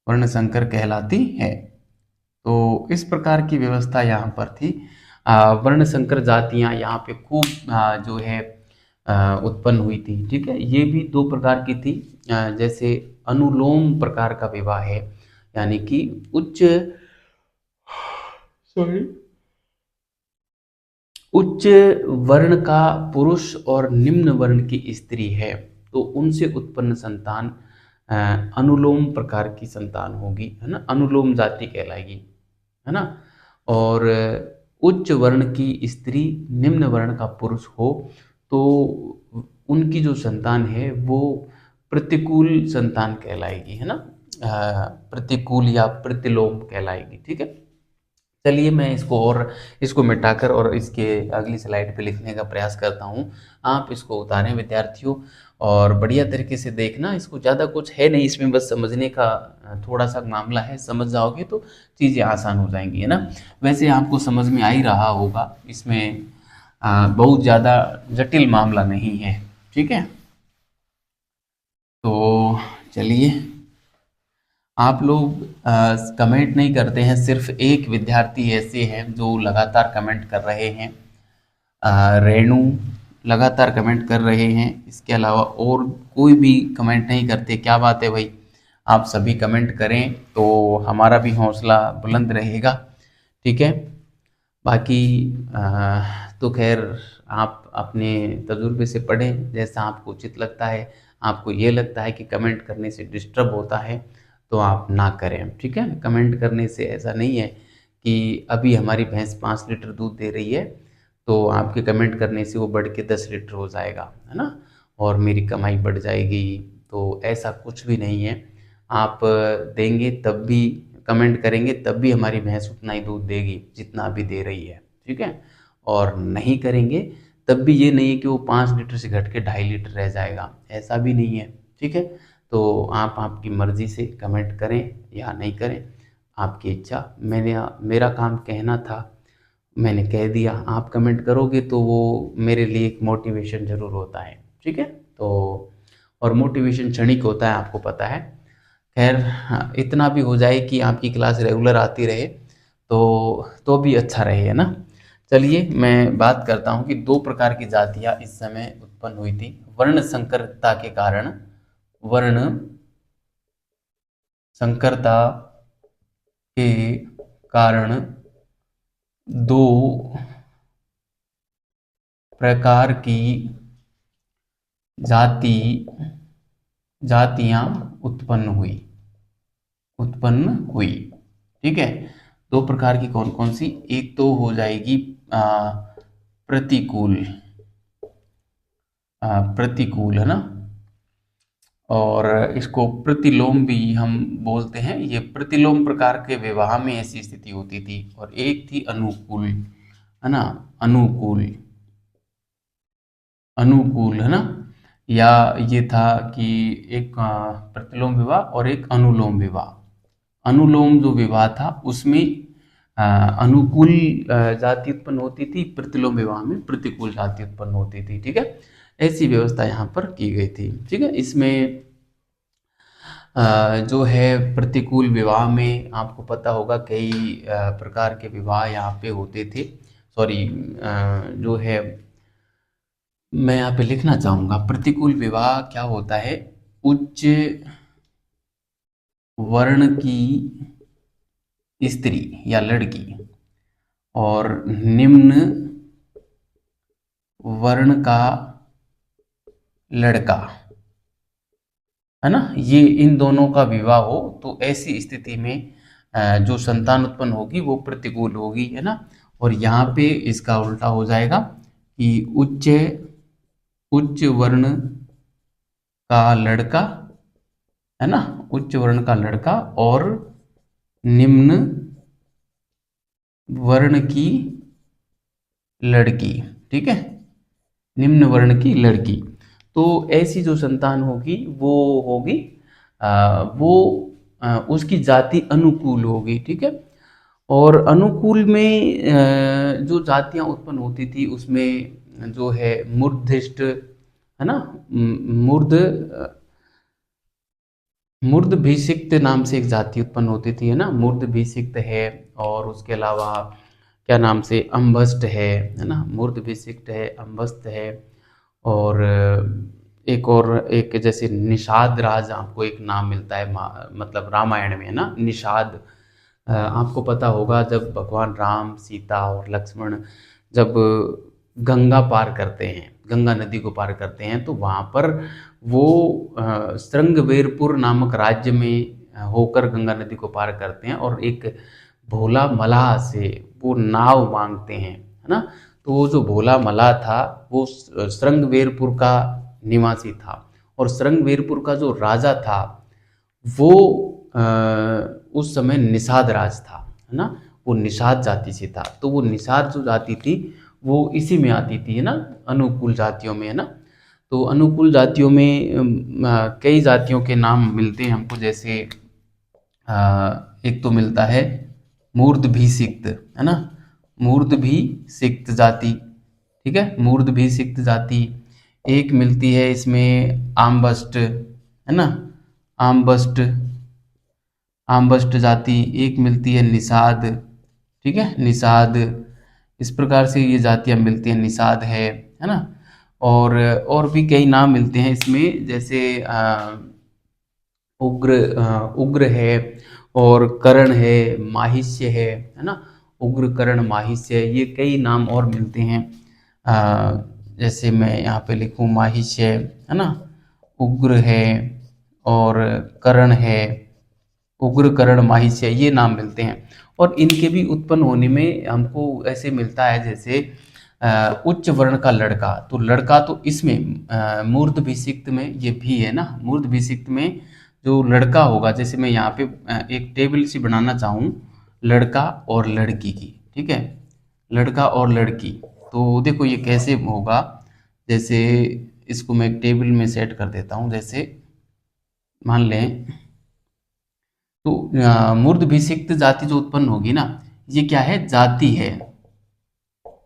वर्ण संकर कहलाती है। तो इस प्रकार की व्यवस्था यहाँ पर थी। वर्ण संकर जातियाँ यहाँ पे खूब जो है उत्पन्न हुई थी, ठीक है। ये भी दो प्रकार की थी, जैसे अनुलोम प्रकार का विवाह है, यानी कि उच्च वर्ण का पुरुष और निम्न वर्ण की स्त्री है, तो उनसे उत्पन्न संतान अनुलोम प्रकार की संतान होगी, है ना, अनुलोम जाति कहलाएगी, है ना। और उच्च वर्ण की स्त्री निम्न वर्ण का पुरुष हो तो उनकी जो संतान है वो प्रतिकूल संतान कहलाएगी, है ना, प्रतिकूल या प्रतिलोम कहलाएगी, ठीक है। चलिए मैं इसको मिटाकर और इसके अगली स्लाइड पे लिखने का प्रयास करता हूँ। आप इसको उतारें विद्यार्थियों, और बढ़िया तरीके से देखना। इसको ज़्यादा कुछ है नहीं इसमें, बस समझने का थोड़ा सा मामला है। समझ जाओगे तो चीज़ें आसान हो जाएंगी, है ना। वैसे आपको समझ में आ ही रहा होगा, इसमें बहुत ज़्यादा जटिल मामला नहीं है, ठीक है। तो चलिए, आप लोग कमेंट नहीं करते हैं, सिर्फ एक विद्यार्थी ऐसे हैं जो लगातार कमेंट कर रहे हैं। रेणु लगातार कमेंट कर रहे हैं, इसके अलावा और कोई भी कमेंट नहीं करते। क्या बात है भाई, आप सभी कमेंट करें तो हमारा भी हौसला बुलंद रहेगा, ठीक है। बाकी तो खैर, आप अपने तजुर्बे से पढ़ें जैसा आपको उचित लगता है। आपको ये लगता है कि कमेंट करने से डिस्टर्ब होता है तो आप ना करें, ठीक है। कमेंट करने से ऐसा नहीं है कि अभी हमारी भैंस 5 लीटर दूध दे रही है तो आपके कमेंट करने से वो बढ़ के 10 लीटर हो जाएगा, है ना, और मेरी कमाई बढ़ जाएगी। तो ऐसा कुछ भी नहीं है। आप देंगे तब भी, कमेंट करेंगे तब भी हमारी भैंस उतना ही दूध देगी जितना अभी दे रही है, ठीक है। और नहीं करेंगे तब भी ये नहीं है कि वो 5 लीटर से घट के 2.5 लीटर रह जाएगा, ऐसा भी नहीं है, ठीक है। तो आप आपकी मर्ज़ी से कमेंट करें या नहीं करें, आपकी इच्छा। मेरा काम कहना था, मैंने कह दिया। आप कमेंट करोगे तो वो मेरे लिए एक मोटिवेशन ज़रूर होता है, ठीक है। तो और मोटिवेशन क्षणिक होता है, आपको पता है। खैर हाँ, इतना भी हो जाए कि आपकी क्लास रेगुलर आती रहे तो भी अच्छा रहे, है ना। चलिए मैं बात करता हूँ कि 2 प्रकार की जातियाँ इस समय उत्पन्न हुई थी वर्ण संकरता के कारण। वर्ण संकरता के कारण 2 प्रकार की जाति जातियां उत्पन्न हुई, ठीक है। 2 प्रकार की कौन कौन सी? एक तो हो जाएगी प्रतिकूल, प्रतिकूल, है ना। और इसको प्रतिलोम भी हम बोलते हैं। ये प्रतिलोम प्रकार के विवाह में ऐसी स्थिति होती थी। और एक थी अनुकूल, है ना, अनुकूल, अनुकूल, है ना। या ये था कि एक प्रतिलोम विवाह और एक अनुलोम विवाह। अनुलोम जो विवाह था उसमें अनुकूल जाति उत्पन्न होती थी, प्रतिलोम विवाह में प्रतिकूल जाति उत्पन्न होती थी, ठीक है। ऐसी व्यवस्था यहाँ पर की गई थी, ठीक है। इसमें जो है प्रतिकूल विवाह में आपको पता होगा कई प्रकार के विवाह यहाँ पे होते थे। सॉरी, जो है मैं यहाँ पे लिखना चाहूँगा, प्रतिकूल विवाह क्या होता है? उच्च वर्ण की स्त्री या लड़की और निम्न वर्ण का लड़का, है ना, ये इन दोनों का विवाह हो तो ऐसी स्थिति में जो संतान उत्पन्न होगी वो प्रतिकूल होगी, है ना। और यहाँ पे इसका उल्टा हो जाएगा कि उच्च वर्ण का लड़का, है ना, उच्च वर्ण का लड़का और निम्न वर्ण की लड़की, ठीक है, निम्न वर्ण की लड़की। तो ऐसी जो संतान होगी वो होगी वो उसकी जाति अनुकूल होगी, ठीक है। और अनुकूल में जो जातियां उत्पन्न होती थी उसमें जो है मूर्धष्ट, है ना, मूर्ध मूर्धभिषिक्त नाम से एक जाति उत्पन्न होती थी, है ना, मूर्धभिषिक्त है। और उसके अलावा क्या नाम से, अम्बस्ट है ना, मूर्धभिषिक्त है, अम्बस्त है। और एक और एक जैसे निषाद राज, आपको एक नाम मिलता है मतलब रामायण में, है ना, निषाद। आपको पता होगा जब भगवान राम, सीता और लक्ष्मण जब गंगा पार करते हैं, गंगा नदी को पार करते हैं, तो वहाँ पर वो श्रृंगवेरपुर नामक राज्य में होकर गंगा नदी को पार करते हैं और एक भोला मलाह से वो नाव मांगते हैं, है ना। तो वो जो भोला मलाह था वो श्रृंगवेरपुर का निवासी था। और श्रृंगवेरपुर का जो राजा था वो उस समय निषाद राज था, है ना। वो निषाद जाति से था। तो वो निषाद जो जाति थी वो इसी में आती थी, है ना, अनुकूल जातियों में, है ना। तो अनुकूल जातियों में कई जातियों के नाम मिलते हैं हमको, जैसे एक तो मिलता है मूर्धभिषिक्त, है ना, मूर्धभिषिक्त जाति, ठीक है, मूर्धभिषिक्त जाति। एक मिलती है इसमें आम्बस्ट, है ना, आम्बस्ट, आम्बस्ट जाति। एक मिलती है निषाद, ठीक है, निषाद। इस प्रकार से ये जातियां मिलती हैं, निषाद है ना। और भी कई नाम मिलते हैं इसमें, जैसे उग्र है, और कर्ण है, माहिष्य है ना, उग्र, कर्ण, माहिष्य, ये कई नाम और मिलते हैं। जैसे मैं यहाँ पे लिखूँ माहिष्य, है ना, उग्र है और कर्ण है, उग्र, कर्ण, माहिष्य, ये नाम मिलते हैं। और इनके भी उत्पन्न होने में हमको ऐसे मिलता है, जैसे उच्च वर्ण का लड़का, तो लड़का तो इसमें मूर्धभिषिक्त में ये भी है ना, मूर्धभिषिक्त में जो लड़का होगा, जैसे मैं यहाँ पे एक टेबल सी बनाना चाहूँ लड़का और लड़की की, ठीक है, लड़का और लड़की, तो देखो ये कैसे होगा। जैसे इसको मैं एक टेबल में सेट कर देता हूँ, जैसे मान लें, तो मूर्धभिषिक्त जाति जो उत्पन्न होगी ना, ये क्या है, जाति है।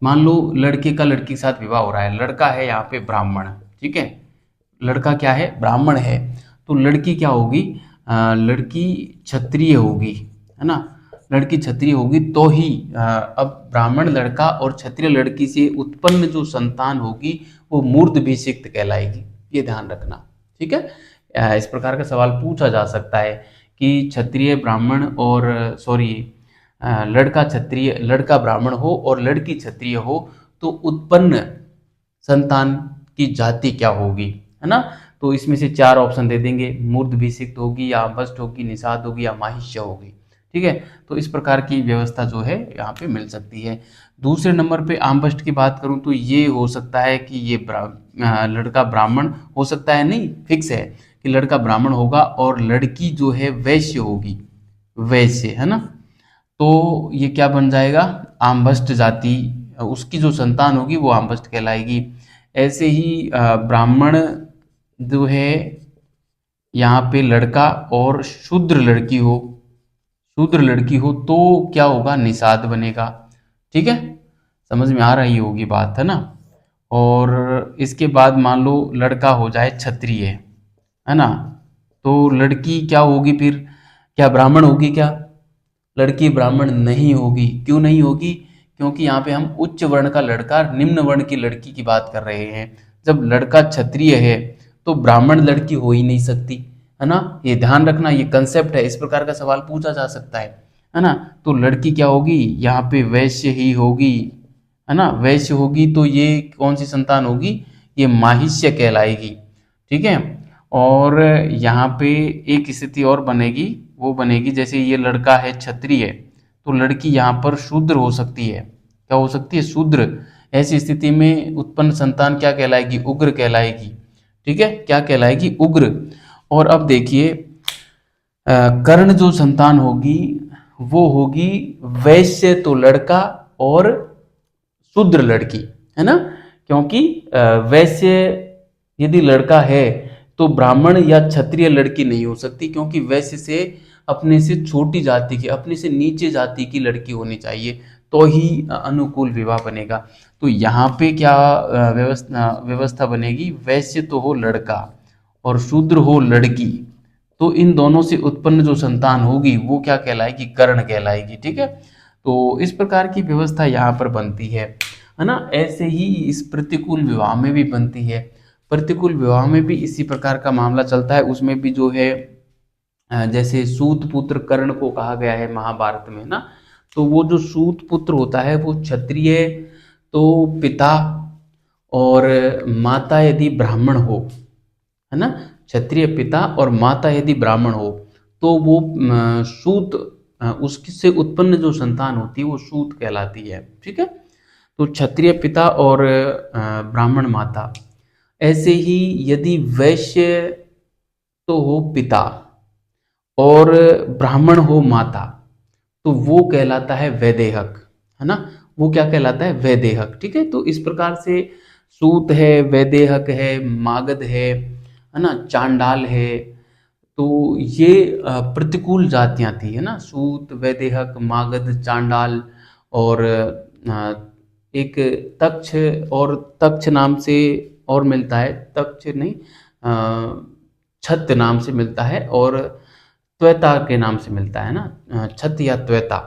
मान लो लड़के का लड़की के साथ विवाह हो रहा है, लड़का है यहाँ पे ब्राह्मण, ठीक है, लड़का क्या है, ब्राह्मण है, तो लड़की क्या होगी, लड़की क्षत्रिय होगी, है ना, लड़की क्षत्रिय होगी, तो ही अब ब्राह्मण लड़का और क्षत्रिय लड़की से उत्पन्न जो संतान होगी वो मूर्धभिषिक्त कहलाएगी, ये ध्यान रखना, ठीक है। इस प्रकार का सवाल पूछा जा सकता है कि क्षत्रिय ब्राह्मण और सॉरी लड़का क्षत्रिय, लड़का ब्राह्मण हो और लड़की क्षत्रिय हो, तो उत्पन्न संतान की जाति क्या होगी, है ना। तो इसमें से 4 ऑप्शन दे देंगे, मूर्धभिषिक्त होगी, या आम्बस्ट होगी, निषाद होगी, या माहिष्य होगी, ठीक है। तो इस प्रकार की व्यवस्था जो है यहाँ पे मिल सकती है। दूसरे नंबर पे आम्बस्ट की बात करूँ तो ये हो सकता है कि ये लड़का ब्राह्मण हो सकता है, नहीं फिक्स है कि लड़का ब्राह्मण होगा और लड़की जो है वैश्य होगी, वैश्य, है ना। तो ये क्या बन जाएगा, आम्बस्ट जाति, उसकी जो संतान होगी वो आम्बस्ट कहलाएगी। ऐसे ही ब्राह्मण जो है यहाँ पे लड़का और शूद्र लड़की हो, शूद्र लड़की हो तो क्या होगा, निषाद बनेगा, ठीक है, समझ में आ रही होगी बात, है ना। और इसके बाद मान लो लड़का हो जाए क्षत्रिय, है ना, तो लड़की क्या होगी फिर, क्या ब्राह्मण होगी क्या, लड़की ब्राह्मण नहीं होगी। क्यों नहीं होगी, क्योंकि यहाँ पे हम उच्च वर्ण का लड़का निम्न वर्ण की लड़की की बात कर रहे हैं। जब लड़का क्षत्रिय है तो ब्राह्मण लड़की हो ही नहीं सकती, है ना, ये ध्यान रखना, ये कंसेप्ट है, इस प्रकार का सवाल पूछा जा सकता है ना। तो लड़की क्या होगी, यहाँ पे वैश्य ही होगी, है ना, वैश्य होगी, तो ये कौन सी संतान होगी, ये माहिष्य कहलाएगी, ठीक है। और यहाँ पे एक स्थिति और बनेगी, वो बनेगी जैसे ये लड़का है क्षत्रिय, तो लड़की यहाँ पर शूद्र हो सकती है, क्या हो सकती है, शूद्र। ऐसी स्थिति में उत्पन्न संतान क्या कहलाएगी, उग्र कहलाएगी, ठीक है, क्या कहलाएगी, उग्र। और अब देखिए कर्ण जो संतान होगी वो होगी वैश्य, तो लड़का, और शूद्र लड़की, है ना, क्योंकि वैश्य यदि लड़का है तो ब्राह्मण या क्षत्रिय लड़की नहीं हो सकती, क्योंकि वैश्य से अपने से छोटी जाति की, अपने से नीचे जाति की लड़की होनी चाहिए, तो ही अनुकूल विवाह बनेगा। तो यहाँ पे क्या व्यवस्था बनेगी, वैश्य तो हो लड़का और शूद्र हो लड़की, तो इन दोनों से उत्पन्न जो संतान होगी वो क्या कहलाएगी, कर्ण कहलाएगी, ठीक है। तो इस प्रकार की व्यवस्था यहाँ पर बनती है ना। ऐसे ही इस प्रतिकूल विवाह में भी बनती है, प्रतिकूल विवाह में भी इसी प्रकार का मामला चलता है। उसमें भी जो है जैसे सूत पुत्र कर्ण को कहा गया है महाभारत में ना, तो वो जो सूत पुत्र होता है वो क्षत्रिय तो पिता, और माता यदि ब्राह्मण हो, है ना, क्षत्रिय पिता और माता यदि ब्राह्मण हो, तो वो सूत, उससे उत्पन्न जो संतान होती है वो सूत कहलाती है, ठीक है। तो क्षत्रिय पिता और ब्राह्मण माता। ऐसे ही यदि वैश्य तो हो पिता और ब्राह्मण हो माता, तो वो कहलाता है वैदेहक, है ना। वो क्या कहलाता है? वैदेहक। ठीक है, तो इस प्रकार से सूत है, वैदेहक है, मागध है ना, चांडाल है। तो ये प्रतिकूल जातियां थी, है ना। सूत, वैदेहक, मागध, चांडाल और एक तक्ष, और तक्ष नाम से और मिलता है, तक्ष नहीं, छत नाम से मिलता है, और त्वैता के नाम से मिलता है ना, छत या त्वैता।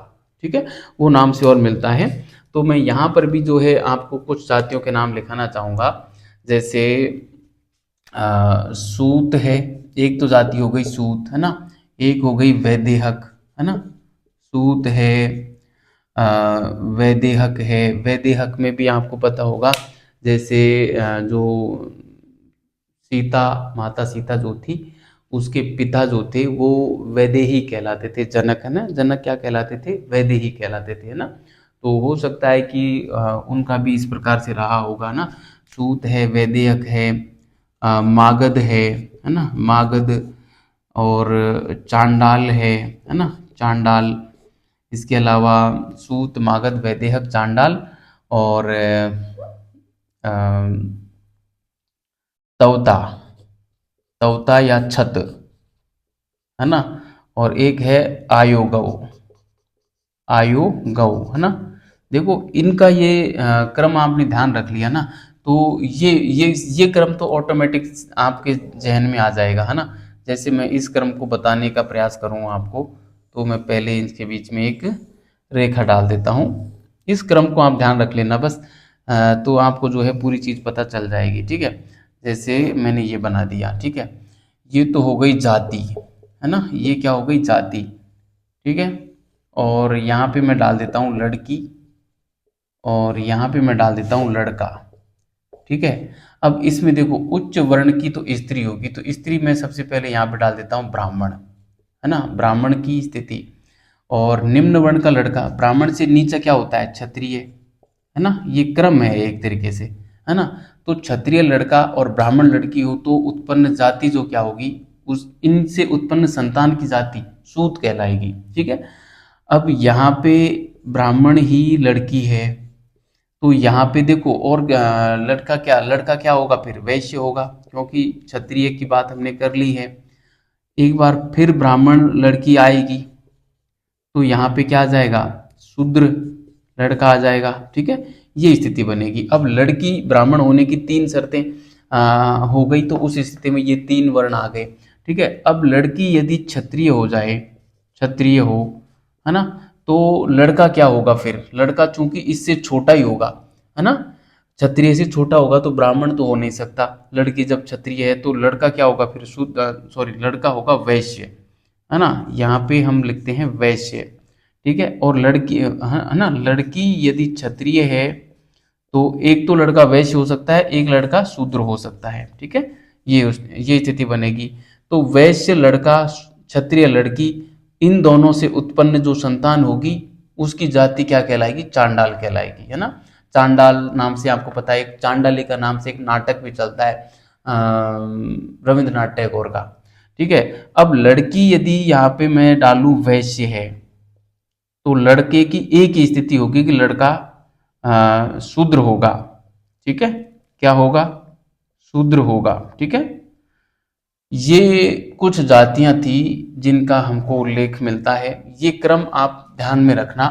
ठीक है, वो नाम से और मिलता है। तो मैं यहाँ पर भी जो है आपको कुछ जातियों के नाम लिखाना चाहूँगा। जैसे सूत है, एक तो जाति हो गई सूत, है ना। एक हो गई वैदेहक, है ना। सूत है, वैदेहक है। वैदेहक में भी आपको पता होगा, जैसे जो सीता, माता सीता जो थी, उसके पिता जो थे वो वैदेही कहलाते थे। जनक, है ना, जनक क्या कहलाते थे? वैदेही कहलाते थे, है ना। तो हो सकता है कि उनका भी इस प्रकार से रहा होगा ना। सूत है, वैदेहक है, मागध है ना, मागध, और चांडाल है ना, चांडाल। इसके अलावा सूत, मागध, वैदेहक, चांडाल, और अ, तवता, तवता या छत, है ना। और एक है आयोगव, आयोगव, है ना। देखो इनका ये क्रम आपने ध्यान रख लिया ना, तो ये क्रम तो ऑटोमेटिक आपके जहन में आ जाएगा, है ना। जैसे मैं इस क्रम को बताने का प्रयास करूँ आपको, तो मैं पहले इनके बीच में एक रेखा डाल देता हूँ। इस क्रम को आप ध्यान रख लेना बस, तो आपको जो है पूरी चीज़ पता चल जाएगी। ठीक है, जैसे मैंने ये बना दिया। ठीक है, ये तो हो गई जाति, है ना, ये क्या हो गई? जाति। ठीक है, और यहाँ पे मैं डाल देता हूँ लड़की, और यहाँ पे मैं डाल देता हूँ लड़का। ठीक है, अब इसमें देखो उच्च वर्ण की तो स्त्री होगी, तो स्त्री में सबसे पहले यहाँ पे डाल देता हूँ ब्राह्मण, है ना, ब्राह्मण की स्थिति। और निम्न वर्ण का लड़का, ब्राह्मण से नीचे क्या होता है? क्षत्रिय, है ना। ये क्रम है एक तरीके से, है ना। तो क्षत्रिय लड़का और ब्राह्मण लड़की हो तो उत्पन्न जाति जो क्या होगी, उस इनसे उत्पन्न संतान की जाति सूत कहलाएगी। ठीक है, अब यहाँ पे ब्राह्मण ही लड़की है, तो यहाँ पे देखो, और लड़का क्या होगा फिर? वैश्य होगा, क्योंकि क्षत्रिय की बात हमने कर ली है। एक बार फिर ब्राह्मण लड़की आएगी, तो यहाँ पे क्या आ जाएगा? शूद्र लड़का आ जाएगा। ठीक है, ये स्थिति बनेगी। अब लड़की ब्राह्मण होने की तीन शर्तें हो गई, तो उस स्थिति में ये तीन वर्ण आ गए। ठीक है, अब लड़की यदि क्षत्रिय हो जाए, क्षत्रिय हो, है ना, तो लड़का क्या होगा फिर? लड़का चूंकि इससे छोटा ही होगा, है ना, क्षत्रिय से छोटा होगा, तो ब्राह्मण तो हो नहीं सकता। लड़की जब क्षत्रिय है तो लड़का क्या होगा फिर? सॉरी, लड़का होगा वैश्य, है ना। यहाँ पे हम लिखते हैं वैश्य। ठीक है, और लड़की, है ना, लड़की यदि क्षत्रिय है तो एक तो लड़का वैश्य हो सकता है, एक लड़का शूद्र हो सकता है। ठीक है, ये स्थिति बनेगी। तो वैश्य लड़का, क्षत्रिय लड़की, इन दोनों से उत्पन्न जो संतान होगी उसकी जाति क्या कहलाएगी? चांडाल कहलाएगी, है ना। चांडाल नाम से आपको पता है, एक चांडालिका नाम से एक नाटक भी चलता है रविंद्रनाथ टैगोर का। ठीक है, अब लड़की यदि यहाँ पे मैं डालूं वैश्य है, तो लड़के की एक ही स्थिति होगी कि लड़का शूद्र होगा। ठीक है, क्या होगा? शूद्र होगा। ठीक है, ये कुछ जातियां थी जिनका हमको उल्लेख मिलता है। ये क्रम आप ध्यान में रखना,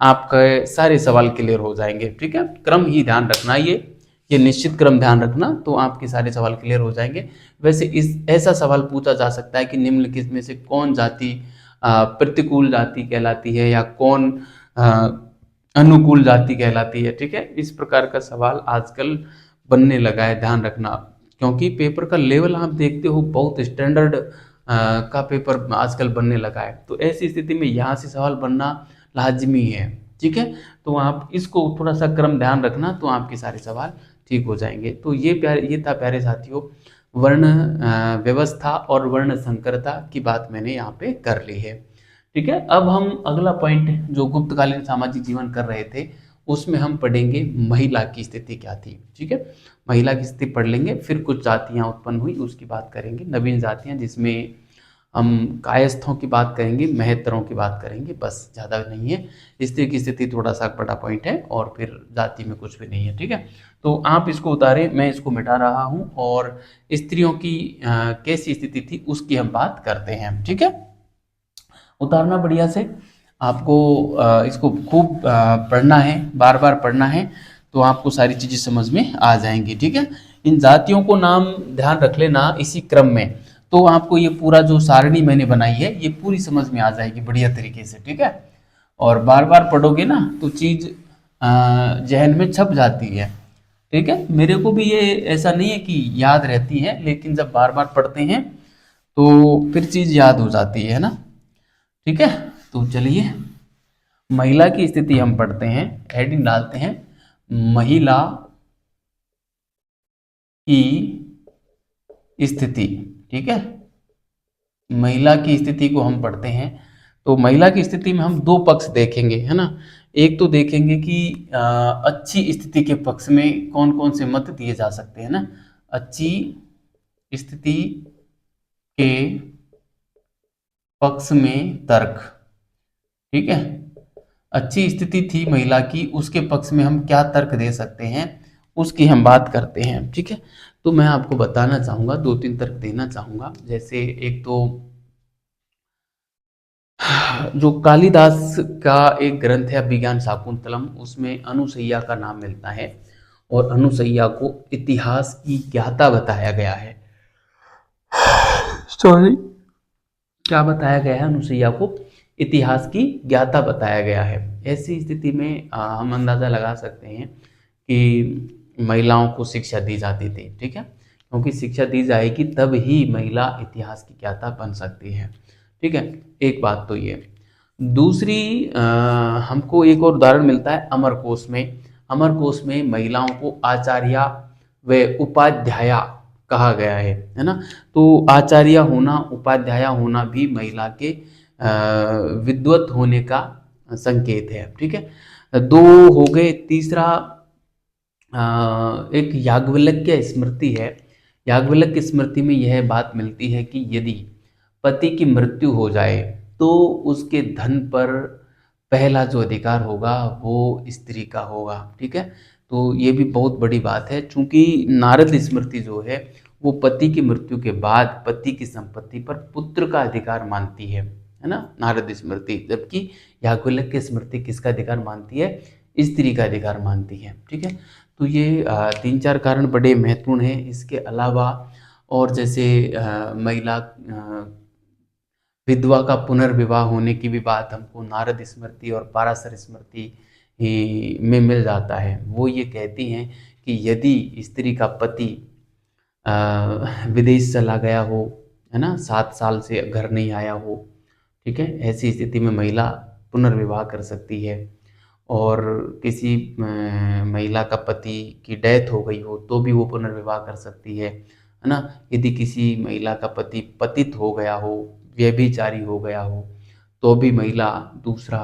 आपके सारे सवाल क्लियर हो जाएंगे। ठीक है, क्रम ही ध्यान रखना, ये निश्चित क्रम ध्यान रखना, तो आपके सारे सवाल क्लियर हो जाएंगे। वैसे इस ऐसा सवाल पूछा जा सकता है कि निम्नलिखित में से कौन जाति प्रतिकूल जाति कहलाती है, या कौन अनुकूल जाति कहलाती है। ठीक है, इस प्रकार का सवाल आजकल बनने लगा है, ध्यान रखना। क्योंकि पेपर का लेवल आप देखते हो, बहुत स्टैंडर्ड का पेपर आजकल बनने लगा है, तो ऐसी स्थिति में यहाँ से सवाल बनना लाजमी है। ठीक है, तो आप इसको थोड़ा सा क्रम ध्यान रखना, तो आपके सारे सवाल ठीक हो जाएंगे। तो ये था प्यारे साथियों, वर्ण व्यवस्था और वर्ण संकरता की बात मैंने यहाँ पे कर ली है। ठीक है, अब हम अगला पॉइंट जो गुप्तकालीन सामाजिक जीवन कर रहे थे, उसमें हम पढ़ेंगे महिला की स्थिति क्या थी। ठीक है, महिला की स्थिति पढ़ लेंगे, फिर कुछ जातियां उत्पन्न हुई उसकी बात करेंगे, नवीन जातियां, जिसमें हम कायस्थों की बात करेंगे, महेतरों की बात करेंगे, बस, ज़्यादा नहीं है। स्त्री की स्थिति थोड़ा सा बड़ा पॉइंट है और फिर जाति में कुछ भी नहीं है, ठीक है। तो आप इसको उतारें, मैं इसको मिटा रहा हूँ और स्त्रियों की कैसी स्थिति थी उसकी हम बात करते हैं, ठीक है। उतारना बढ़िया से, आपको इसको खूब पढ़ना है, बार बार पढ़ना है, तो आपको सारी चीज़ें समझ में आ जाएंगी, ठीक है। इन जातियों को नाम ध्यान रख लेना इसी क्रम में, तो आपको ये पूरा जो सारणी मैंने बनाई है ये पूरी समझ में आ जाएगी बढ़िया तरीके से, ठीक है। और बार बार पढ़ोगे ना तो चीज़ जहन में छप जाती है, ठीक है। मेरे को भी ये ऐसा नहीं है कि याद रहती है, लेकिन जब बार बार पढ़ते हैं तो फिर चीज़ याद हो जाती है ना, ठीक है। तो चलिए, महिला की स्थिति हम पढ़ते हैं, हेडिंग डालते हैं महिला की स्थिति, ठीक है। महिला की स्थिति को हम पढ़ते हैं, तो महिला की स्थिति में हम दो पक्ष देखेंगे, है ना। एक तो देखेंगे कि अच्छी स्थिति के पक्ष में कौन कौन से मत दिए जा सकते हैं ना, अच्छी स्थिति के पक्ष में तर्क, ठीक है। अच्छी स्थिति थी महिला की, उसके पक्ष में हम क्या तर्क दे सकते हैं उसकी हम बात करते हैं, ठीक है। तो मैं आपको बताना चाहूँगा, दो तीन तर्क देना चाहूँगा। जैसे एक तो जो कालिदास का एक ग्रंथ है अभिज्ञान शाकुंतलम, उसमें अनुसैया का नाम मिलता है और अनुसैया को इतिहास की ज्ञाता बताया गया है। सॉरी, क्या बताया गया है? अनुसैया को इतिहास की ज्ञाता बताया गया है। ऐसी स्थिति में हम अंदाज़ा लगा सकते हैं कि महिलाओं को शिक्षा दी जाती थी, ठीक है, क्योंकि शिक्षा दी जाएगी तब ही महिला इतिहास की ज्ञाता बन सकती है, ठीक है। एक बात तो ये, दूसरी हमको एक और उदाहरण मिलता है अमरकोश में। अमरकोश में महिलाओं को आचार्या व उपाध्याया कहा गया है ना। तो आचार्य होना, उपाध्याय होना भी महिला के विद्वत होने का संकेत है, ठीक है। दो हो गए। तीसरा एक याज्ञवल्क्य स्मृति है। याज्ञवल्क्य स्मृति में यह बात मिलती है कि यदि पति की मृत्यु हो जाए तो उसके धन पर पहला जो अधिकार होगा वो स्त्री का होगा, ठीक है। तो ये भी बहुत बड़ी बात है, चूंकि नारद स्मृति जो है वो पति की मृत्यु के बाद पति की संपत्ति पर पुत्र का अधिकार मानती है ना, नारद स्मृति। जबकि याज्ञवल्क्य स्मृति किसका अधिकार मानती है? स्त्री का अधिकार मानती है, ठीक है। तो ये तीन चार कारण बड़े महत्वपूर्ण हैं। इसके अलावा और जैसे महिला विधवा का पुनर्विवाह होने की भी बात हमको नारद स्मृति और पाराशर स्मृति में मिल जाता है। वो ये कहती हैं कि यदि स्त्री का पति विदेश चला गया हो, है ना, 7 साल से घर नहीं आया हो, ठीक है, ऐसी स्थिति में महिला पुनर्विवाह कर सकती है। और किसी महिला का पति की डेथ हो गई हो तो भी वो पुनर्विवाह कर सकती है ना। यदि किसी महिला का पति पतित हो गया हो, व्यभिचारी हो गया हो, तो भी महिला दूसरा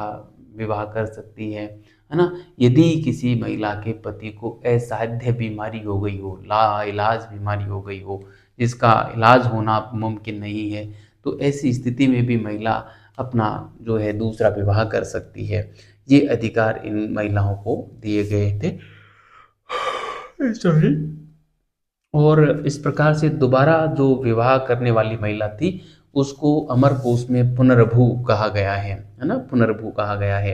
विवाह कर सकती है ना। यदि किसी महिला के पति को असाध्य बीमारी हो गई हो, लाइलाज बीमारी हो गई हो, जिसका इलाज होना मुमकिन नहीं है, तो ऐसी स्थिति में भी महिला अपना जो है दूसरा विवाह कर सकती है। ये अधिकार इन महिलाओं को दिए गए थे। सॉरी। और इस प्रकार से दोबारा जो विवाह करने वाली महिला थी उसको अमरकोश में पुनर्भू कहा गया है ना, पुनर्भू कहा गया है।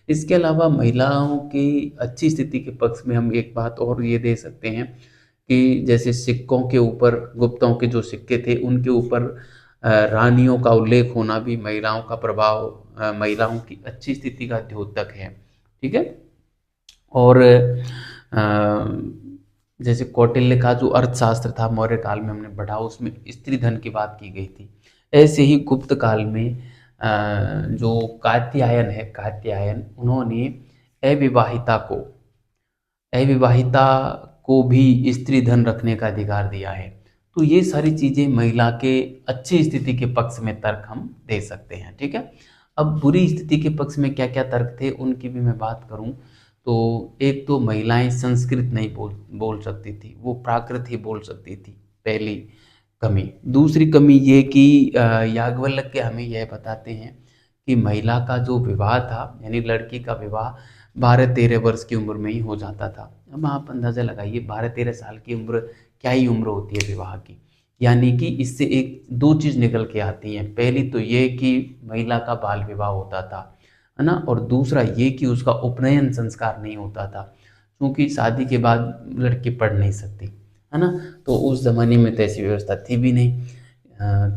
इसके अलावा महिलाओं की अच्छी स्थिति के पक्ष में हम एक बात और ये दे सकते हैं कि जैसे सिक्कों के ऊपर, गुप्तों के जो सिक्के थे उनके ऊपर रानियों का उल्लेख होना भी महिलाओं का प्रभाव, महिलाओं की अच्छी स्थिति का द्योतक है, ठीक है। और जैसे कौटिल्य का जो अर्थशास्त्र था मौर्य काल में हमने पढ़ा, उसमें स्त्री धन की बात की गई थी। ऐसे ही गुप्त काल में जो कात्यायन है, कात्यायन, उन्होंने अविवाहिता को अविवाहिता को भी स्त्री धन रखने का अधिकार दिया है। तो ये सारी चीज़ें महिला के अच्छी स्थिति के पक्ष में तर्क हम दे सकते हैं, ठीक है। अब बुरी स्थिति के पक्ष में क्या क्या तर्क थे उनकी भी मैं बात करूं तो एक तो महिलाएं संस्कृत नहीं बोल सकती थी, वो प्राकृत ही बोल सकती थी, पहली कमी। दूसरी कमी ये कि याज्ञवल्क्य हमें यह बताते हैं कि महिला का जो विवाह था, यानी लड़की का विवाह 12-13 वर्ष की उम्र में ही हो जाता था। अब आप अंदाज़ा लगाइए 12-13 साल की उम्र क्या ही उम्र होती है विवाह की। यानी कि इससे एक दो चीज़ निकल के आती हैं। पहली तो ये कि महिला का बाल विवाह होता था, है ना? और दूसरा ये कि उसका उपनयन संस्कार नहीं होता था, क्योंकि शादी के बाद लड़की पढ़ नहीं सकती, है ना? तो उस ज़माने में तो ऐसी व्यवस्था थी भी नहीं।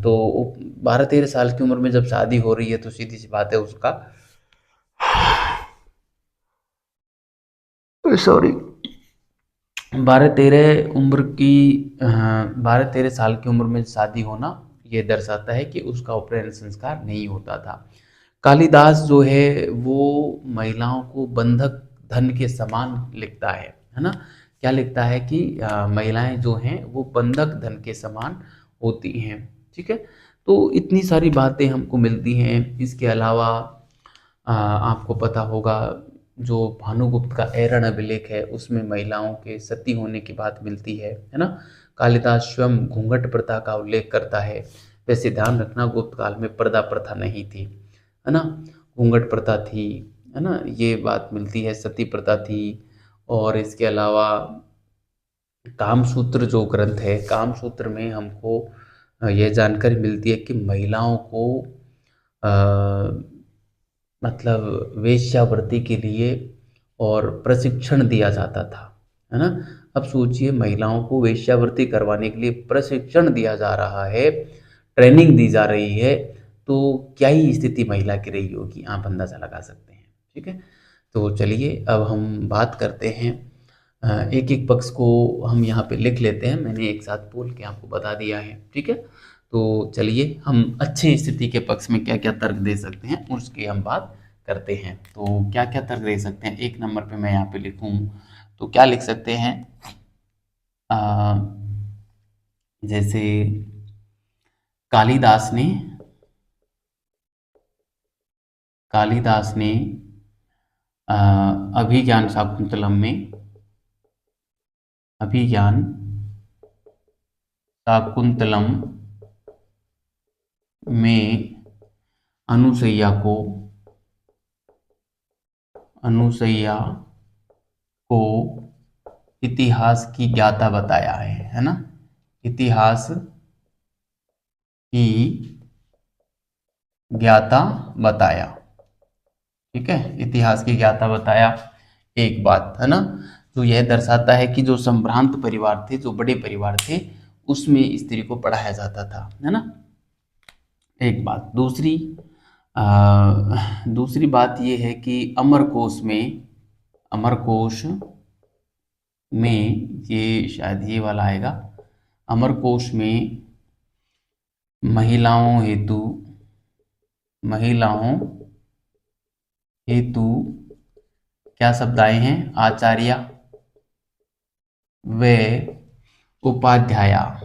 तो 12-13 साल की उम्र में जब शादी हो रही है तो सीधी सी बात है उसका, सॉरी, 12-13 साल की उम्र में शादी होना ये दर्शाता है कि उसका उपनयन संस्कार नहीं होता था। कालिदास जो है वो महिलाओं को बंधक धन के समान लिखता है ना? क्या लिखता है कि महिलाएं जो हैं वो बंधक धन के समान होती हैं, ठीक है? तो इतनी सारी बातें हमको मिलती हैं। इसके अलावा आपको पता होगा जो भानुगुप्त का ऐरण अभिलेख है उसमें महिलाओं के सती होने की बात मिलती है ना? कालिदास स्वयं घूंघट प्रथा का उल्लेख करता है। वैसे ध्यान रखना गुप्त काल में पर्दा प्रथा नहीं थी, है ना? घूंघट प्रथा थी, है ना? ये बात मिलती है, सती प्रथा थी। और इसके अलावा कामसूत्र जो ग्रंथ है, कामसूत्र में हमको यह जानकारी मिलती है कि महिलाओं को अ, मतलब वेश्यावृत्ति के लिए और प्रशिक्षण दिया जाता था, है ना? अब सोचिए महिलाओं को वेश्यावृत्ति करवाने के लिए प्रशिक्षण दिया जा रहा है, ट्रेनिंग दी जा रही है, तो क्या ही स्थिति महिला की रही होगी, आप अंदाज़ा लगा सकते हैं, ठीक है? तो चलिए अब हम बात करते हैं, एक एक पक्ष को हम यहाँ पे लिख लेते हैं। मैंने एक साथ बोल के आपको बता दिया है, ठीक है? तो चलिए हम अच्छी स्थिति के पक्ष में क्या क्या तर्क दे सकते हैं उसकी हम बात करते हैं। तो क्या क्या तर्क दे सकते हैं, एक नंबर पे मैं यहाँ पे लिखूँ तो क्या लिख सकते हैं? अ, जैसे कालिदास ने कालिदास ने अ, अभिज्ञान शाकुंतलम में अभिज्ञान शाकुंतलम में अनुसैया को अनुसैया को इतिहास की ज्ञाता बताया है ना? इतिहास की ज्ञाता बताया, ठीक है? इतिहास की ज्ञाता बताया, एक बात है ना? तो यह दर्शाता है कि जो संभ्रांत परिवार थे, जो बड़े परिवार थे, उसमें स्त्री को पढ़ाया जाता था, है ना? एक बात। दूसरी बात यह है कि अमरकोश में ये शायद ये वाला आएगा, अमरकोश में महिलाओं हेतु महिलाओं हेतु क्या शब्द आए हैं? आचार्य व उपाध्याया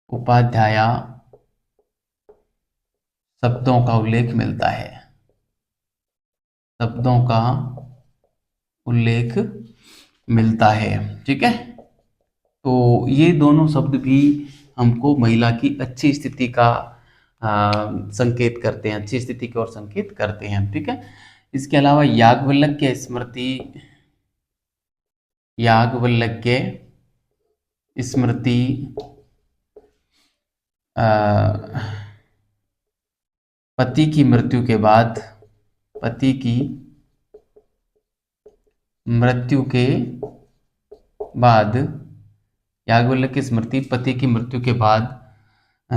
उपाध्याया शब्दों का उल्लेख मिलता है, शब्दों का उल्लेख मिलता है, ठीक है? तो ये दोनों शब्द भी हमको महिला की अच्छी स्थिति का संकेत करते हैं, अच्छी स्थिति की ओर संकेत करते हैं, ठीक है? इसके अलावा याज्ञवल्क्य स्मृति अ, पति की मृत्यु के बाद पति की मृत्यु के बाद याज्ञवल्क्य स्मृति पति की मृत्यु के बाद अ,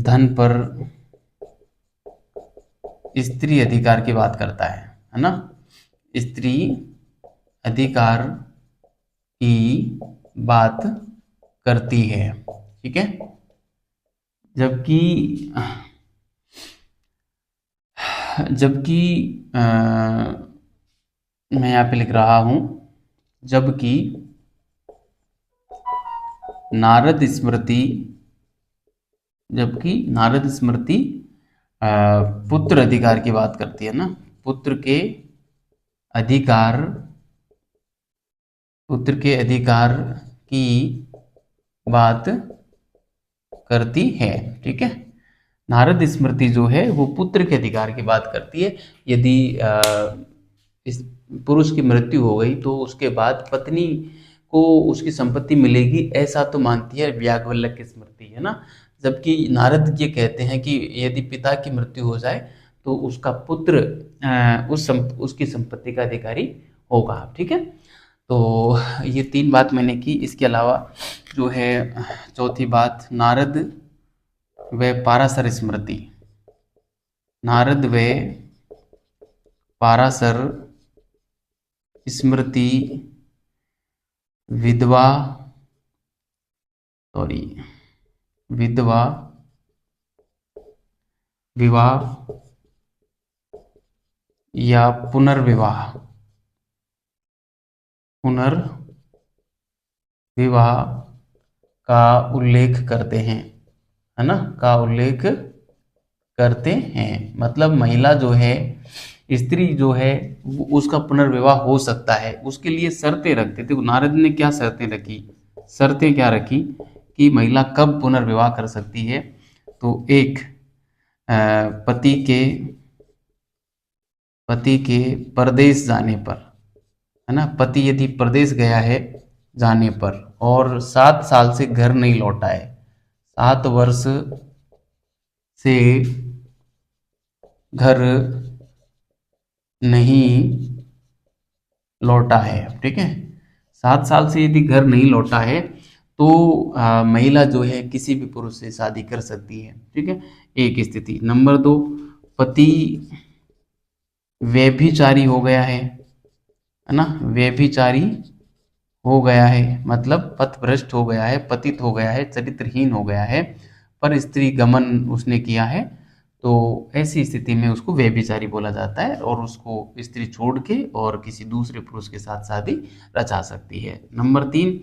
धन पर स्त्री अधिकार की बात करता है ना? स्त्री अधिकार की बात करती है, ठीक है? जबकि जबकि अ, मैं यहाँ पे लिख रहा हूँ, जबकि नारद स्मृति जबकि नारद स्मृति अ, पुत्र अधिकार की बात करती है ना? पुत्र के अधिकार पुत्र के अधिकार की बात करती है। ठीक है, नारद स्मृति जो है वो पुत्र के अधिकार की बात करती है। यदि इस पुरुष की मृत्यु हो गई तो उसके बाद पत्नी को उसकी संपत्ति मिलेगी, ऐसा तो मानती है याज्ञवल्क्य की स्मृति, है ना। जबकि नारद ये कहते हैं कि यदि पिता की मृत्यु हो जाए तो उसका पुत्र उसकी संपत्ति का अधिकारी होगा। ठीक है, तो ये 3 बात मैंने की। इसके अलावा जो है चौथी बात, नारद व पाराशर स्मृति। नारद व पाराशर स्मृति विधवा विधवा विवाह या पुनर्विवाह का उल्लेख करते हैं, है ना, का उल्लेख करते हैं। मतलब महिला जो है, स्त्री जो है, उसका पुनर्विवाह हो सकता है, उसके लिए शर्तें रखते थे। नारद ने क्या शर्तें रखी, शर्तें क्या रखी कि महिला कब पुनर्विवाह कर सकती है। तो एक, पति के परदेश जाने पर, है ना, पति यदि परदेश गया है जाने पर और 7 साल से घर नहीं लौटा है, 7 वर्ष से घर नहीं लौटा है। ठीक है, 7 साल से यदि घर नहीं लौटा है तो महिला जो है किसी भी पुरुष से शादी कर सकती है। ठीक है, एक स्थिति। नंबर 2, पति व्यभिचारी हो गया है ना, व्यभिचारी हो गया है, मतलब पथभ्रष्ट हो गया है, पतित हो गया है, चरित्रहीन हो गया है, पर स्त्री गमन उसने किया है, तो ऐसी स्थिति में उसको व्यभिचारी बोला जाता है और उसको स्त्री छोड़ के और किसी दूसरे पुरुष के साथ शादी रचा सकती है। नंबर 3,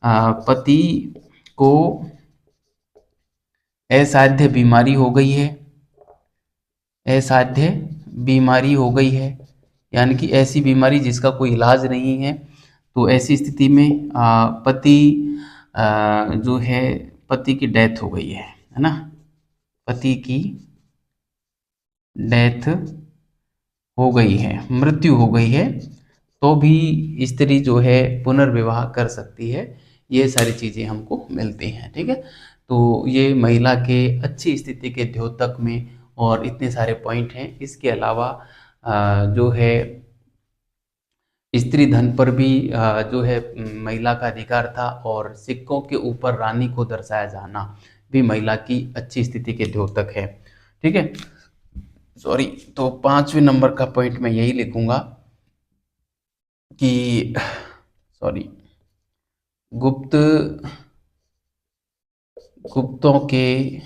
पति को असाध्य बीमारी हो गई है, असाध्य बीमारी हो गई है, यानी कि ऐसी बीमारी जिसका कोई इलाज नहीं है। तो ऐसी स्थिति में पति जो है, पति की डेथ हो गई है ना, पति की डेथ हो गई है, मृत्यु हो गई है, तो भी स्त्री जो है पुनर्विवाह कर सकती है। ये सारी चीज़ें हमको मिलती हैं। ठीक है, तो ये महिला के अच्छी स्थिति के द्योतक में और इतने सारे पॉइंट हैं। इसके अलावा जो है स्त्री धन पर भी जो है महिला का अधिकार था, और सिक्कों के ऊपर रानी को दर्शाया जाना भी महिला की अच्छी स्थिति के द्योतक है। ठीक है, सॉरी, तो 5वें नंबर का पॉइंट मैं यही लिखूंगा कि गुप्तों के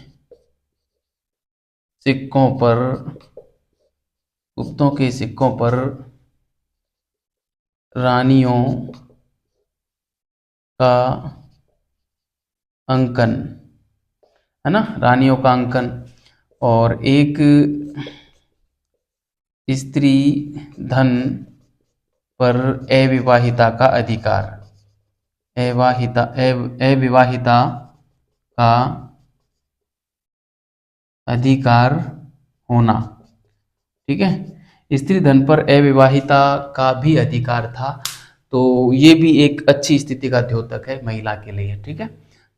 सिक्कों पर रानियों का अंकन, है ना, रानियों का अंकन, और एक स्त्री धन पर अविवाहिता का अधिकार, अविवाहिता का अधिकार होना। ठीक है, स्त्री धन पर अविवाहिता का भी अधिकार था, तो ये भी एक अच्छी स्थिति का द्योतक है महिला के लिए। ठीक है,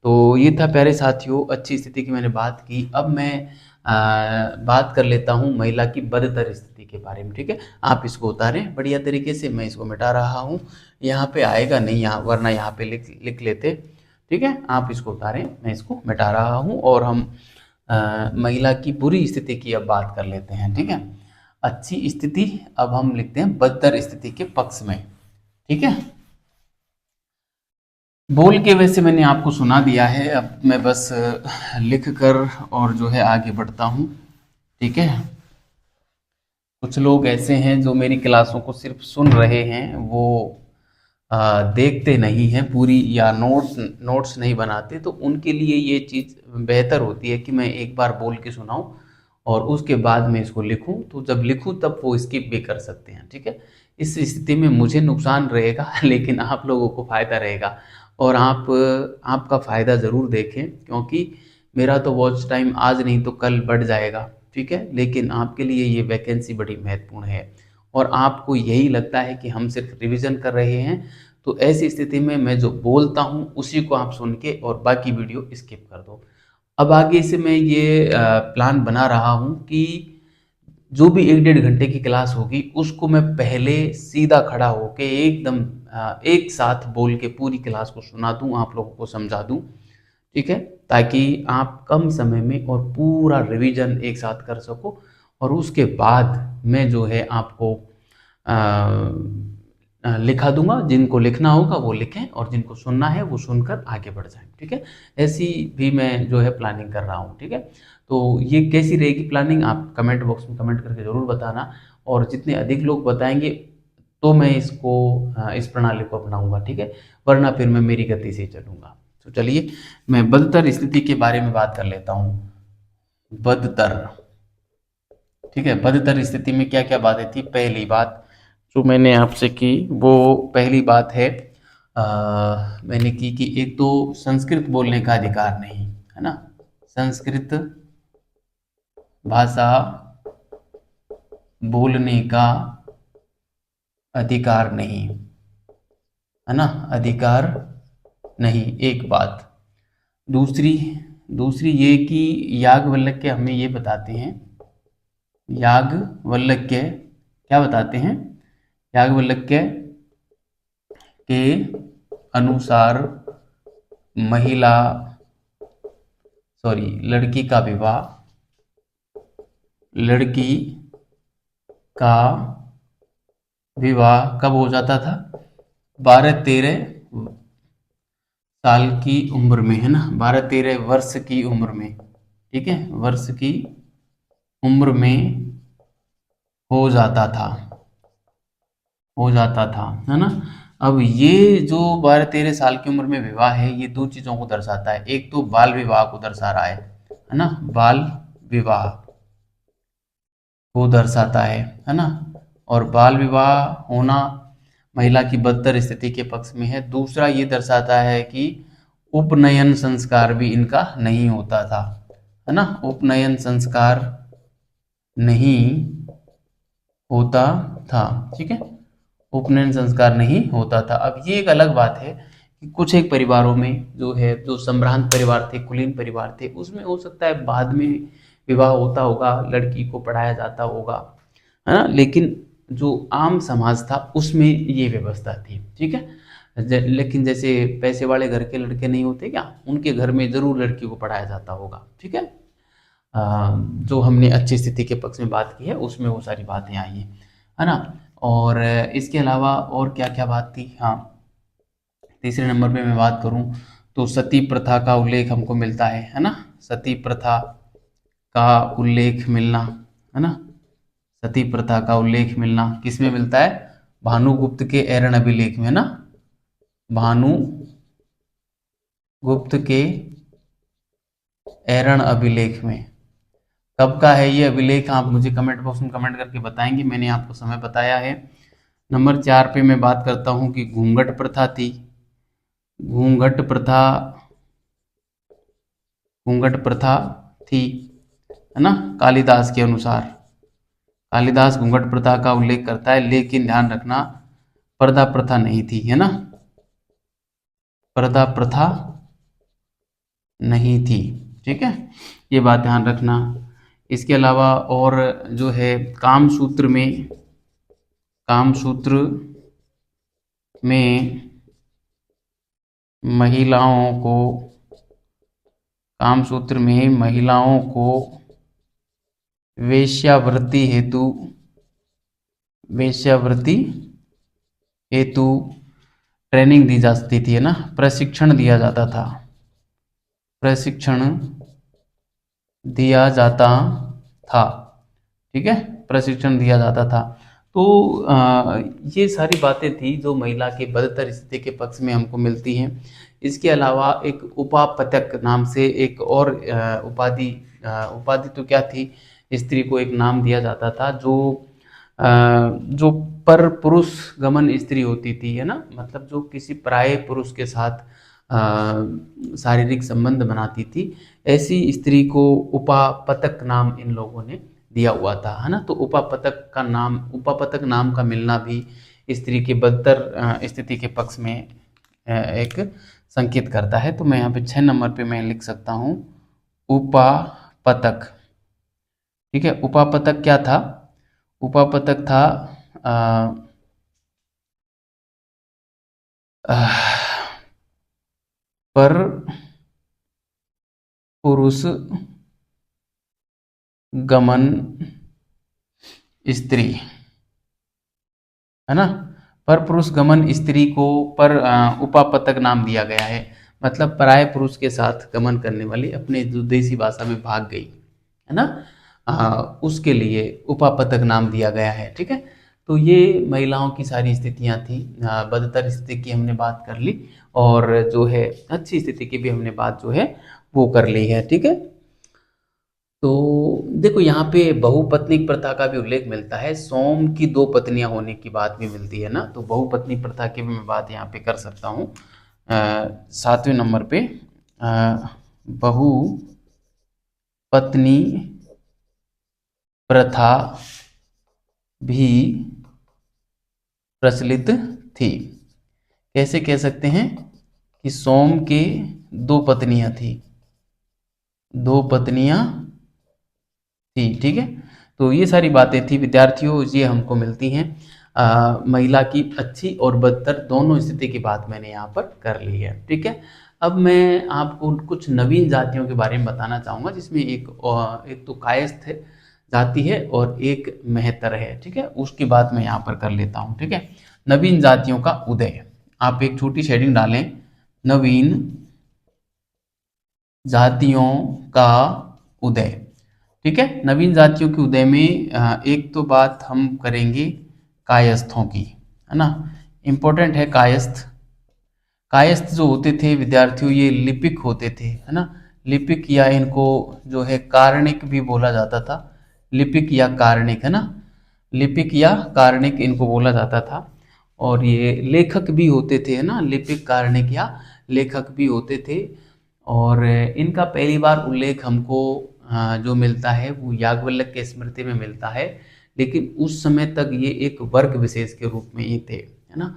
तो ये था प्यारे साथियों, अच्छी स्थिति की मैंने बात की। अब मैं बात कर लेता हूँ महिला की बदतर स्थिति के बारे में। ठीक है, आप इसको उतारें बढ़िया तरीके से, मैं इसको मिटा रहा हूँ। यहाँ पे आएगा नहीं, यहाँ वरना यहाँ पे लिख लेते। ठीक है, आप इसको उतारें, मैं इसको मिटा रहा हूँ, और हम महिला की बुरी स्थिति की अब बात कर लेते हैं। ठीक है, अच्छी स्थिति अब हम लिखते हैं बदतर स्थिति के पक्ष में। ठीक है, बोल के वैसे मैंने आपको सुना दिया है, अब मैं बस लिख कर और जो है आगे बढ़ता हूँ। ठीक है, कुछ लोग ऐसे हैं जो मेरी क्लासों को सिर्फ सुन रहे हैं, वो देखते नहीं हैं पूरी, या नोट्स नहीं बनाते, तो उनके लिए ये चीज़ बेहतर होती है कि मैं एक बार बोल के सुनाऊं और उसके बाद मैं इसको लिखूं, तो जब लिखूं तब वो स्किप भी कर सकते हैं। ठीक है, इस स्थिति में मुझे नुकसान रहेगा लेकिन आप लोगों को फ़ायदा रहेगा, और आप आपका फ़ायदा ज़रूर देखें, क्योंकि मेरा तो वॉच टाइम आज नहीं तो कल बढ़ जाएगा, ठीक है? लेकिन आपके लिए ये वैकेंसी बड़ी महत्वपूर्ण है और आपको यही लगता है कि हम सिर्फ रिवीजन कर रहे हैं, तो ऐसी स्थिति में मैं जो बोलता हूँ उसी को आप सुन के और बाकी वीडियो स्किप कर दो। अब आगे से मैं ये प्लान बना रहा हूँ कि जो भी 1 डेढ़ घंटे की क्लास होगी उसको मैं पहले सीधा खड़ा होके एकदम एक साथ बोल के पूरी क्लास को सुना दूँ, आप लोगों को समझा दूँ, ठीक है? ताकि आप कम समय में और पूरा रिवीजन एक साथ कर सको और उसके बाद मैं जो है आपको लिखा दूँगा, जिनको लिखना होगा वो लिखें और जिनको सुनना है वो सुनकर आगे बढ़ जाएँ, ठीक है? ऐसी भी मैं जो है प्लानिंग कर रहा हूँ, ठीक है? तो ये कैसी रहेगी प्लानिंग, आप कमेंट बॉक्स में कमेंट करके ज़रूर बताना और जितने अधिक लोग बताएँगे तो मैं इसको इस प्रणाली को अपनाऊँगा, ठीक है? वरना फिर मैं मेरी गति से ही चलूँगा। तो चलिए मैं बदतर स्थिति के बारे में बात कर लेता हूँ। बदतर, ठीक है? बदतर स्थिति में क्या-क्या बातें थी? पहली बात जो मैंने आपसे की वो पहली बात है मैंने की कि एक तो संस्कृत बोलने का अधिकार नहीं, है ना? संस्कृत भाषा बोलने का अधिकार नहीं, है ना? अधिकार नहीं, एक बात। दूसरी दूसरी ये कि याज्ञवल्क्य हमें ये बताते हैं, याज्ञवल्क्य क्या बताते हैं? याज्ञवल्क्य के अनुसार महिला लड़की का विवाह कब हो जाता था? 12-13 साल की उम्र में, है ना? 12-13 वर्ष की उम्र में, ठीक है? वर्ष की उम्र में हो जाता था, है ना? अब ये जो 12-13 साल की उम्र में विवाह है, ये दो चीज़ों को दर्शाता है। एक तो बाल विवाह को दर्शा रहा है ना? बाल विवाह को दर्शाता है ना? और बाल विवाह होना महिला की बदतर स्थिति के पक्ष में है। दूसरा ये दर्शाता है कि उपनयन संस्कार भी इनका नहीं होता था, है ना? उपनयन संस्कार नहीं होता था, ठीक है? उपनयन संस्कार नहीं होता था। अब ये एक अलग बात है कि कुछ एक परिवारों में जो है, जो संभ्रांत परिवार थे, कुलीन परिवार थे, उसमें हो सकता है बाद में विवाह होता होगा, लड़की को पढ़ाया जाता होगा, है ना? लेकिन जो आम समाज था उसमें ये व्यवस्था थी, ठीक है? लेकिन जैसे पैसे वाले घर के लड़के नहीं होते क्या, उनके घर में ज़रूर लड़की को पढ़ाया जाता होगा, ठीक है? जो हमने अच्छी स्थिति के पक्ष में बात की है उसमें वो सारी बातें आई हैं, है ना? और इसके अलावा और क्या-क्या बात थी? हाँ, तीसरे नंबर पे मैं बात करूँ तो सती प्रथा का उल्लेख हमको मिलता है ना? सती प्रथा का उल्लेख मिलना, है ना? सती प्रथा का उल्लेख मिलना किसमें मिलता है? भानुगुप्त के एरण अभिलेख में, ना? भानुगुप्त के एरण अभिलेख में। कब का है ये अभिलेख? आप मुझे कमेंट बॉक्स में कमेंट करके बताएंगे, मैंने आपको समय बताया है। नंबर 4 पे मैं बात करता हूँ कि घूंघट प्रथा थी। घूंघट प्रथा थी, है ना? कालिदास के अनुसार कालिदास घूंघट प्रथा का उल्लेख करता है, लेकिन ध्यान रखना पर्दा प्रथा नहीं थी, है ना? पर्दा प्रथा नहीं थी, ठीक है? ये बात ध्यान रखना। इसके अलावा और जो है कामसूत्र में महिलाओं को वेश्यावृत्ति हेतु ट्रेनिंग दी जाती थी, है ना? प्रशिक्षण दिया जाता था, ठीक है? प्रशिक्षण दिया जाता था। तो ये सारी बातें थी जो महिला के बदतर स्थिति के पक्ष में हमको मिलती हैं। इसके अलावा एक उपापतक नाम से एक और उपाधि तो क्या थी, स्त्री को एक नाम दिया जाता था जो पर पुरुष गमन स्त्री होती थी, है ना? मतलब जो किसी पराये पुरुष के साथ शारीरिक संबंध बनाती थी, ऐसी स्त्री को उपापतक नाम इन लोगों ने दिया हुआ था, है ना। तो उपापतक नाम का मिलना भी स्त्री के बदतर स्थिति के पक्ष में एक संकेत करता है। तो मैं यहाँ पे 6 नंबर पे मैं लिख सकता हूँ उपापतक। ठीक है, उपापतक क्या था? उपापतक था पर पुरुष गमन स्त्री, है ना। पर पुरुष गमन स्त्री को पर उपापतक नाम दिया गया है, मतलब पराये पुरुष के साथ गमन करने वाली अपने जो देसी भाषा में भाग गई, है ना, उसके लिए उपापतक नाम दिया गया है। ठीक है, तो ये महिलाओं की सारी स्थितियां थी। बदतर स्थिति की हमने बात कर ली, और जो है अच्छी स्थिति की भी हमने बात जो है वो कर ली है। ठीक है, तो देखो यहाँ पे बहुपत्नी प्रथा का भी उल्लेख मिलता है, सोम की 2 पत्नियां होने की बात भी मिलती है ना। तो बहुपत्नी प्रथा की भी मैं बात यहाँ पे कर सकता हूँ। 7वें नंबर पे बहुपत्नी प्रथा भी प्रचलित थी। कैसे कह सकते हैं कि सोम के 2 पत्नियां थी, 2 पत्नियां थी। ठीक है, तो ये सारी बातें थी विद्यार्थियों, ये हमको मिलती हैं। महिला की अच्छी और बदतर दोनों स्थिति की बात मैंने यहाँ पर कर ली है। ठीक है, अब मैं आपको कुछ नवीन जातियों के बारे में बताना चाहूँगा, जिसमें एक तो कायस्थ जाति है और एक मेहतर है। ठीक है, उसकी बात मैं यहाँ पर कर लेता हूँ। ठीक है, नवीन जातियों का उदय, आप एक छोटी शेडिंग डालें, नवीन जातियों का उदय। ठीक है, नवीन जातियों के उदय में एक तो बात हम करेंगे कायस्थों की, है ना। इम्पोर्टेंट है कायस्थ। कायस्थ जो होते थे विद्यार्थियों, ये लिपिक होते थे, है ना। लिपिक या इनको जो है कार्णिक भी बोला जाता था, लिपिक या कार्णिक, है ना। लिपिक या कार्णिक इनको बोला जाता था। और ये लेखक भी होते थे, है ना, लिपिक कार्णिक या लेखक भी होते थे। और इनका पहली बार उल्लेख हमको जो मिलता है वो याज्ञवल्क्य के स्मृति में मिलता है, लेकिन उस समय तक ये एक वर्ग विशेष के रूप में ही थे, है ना।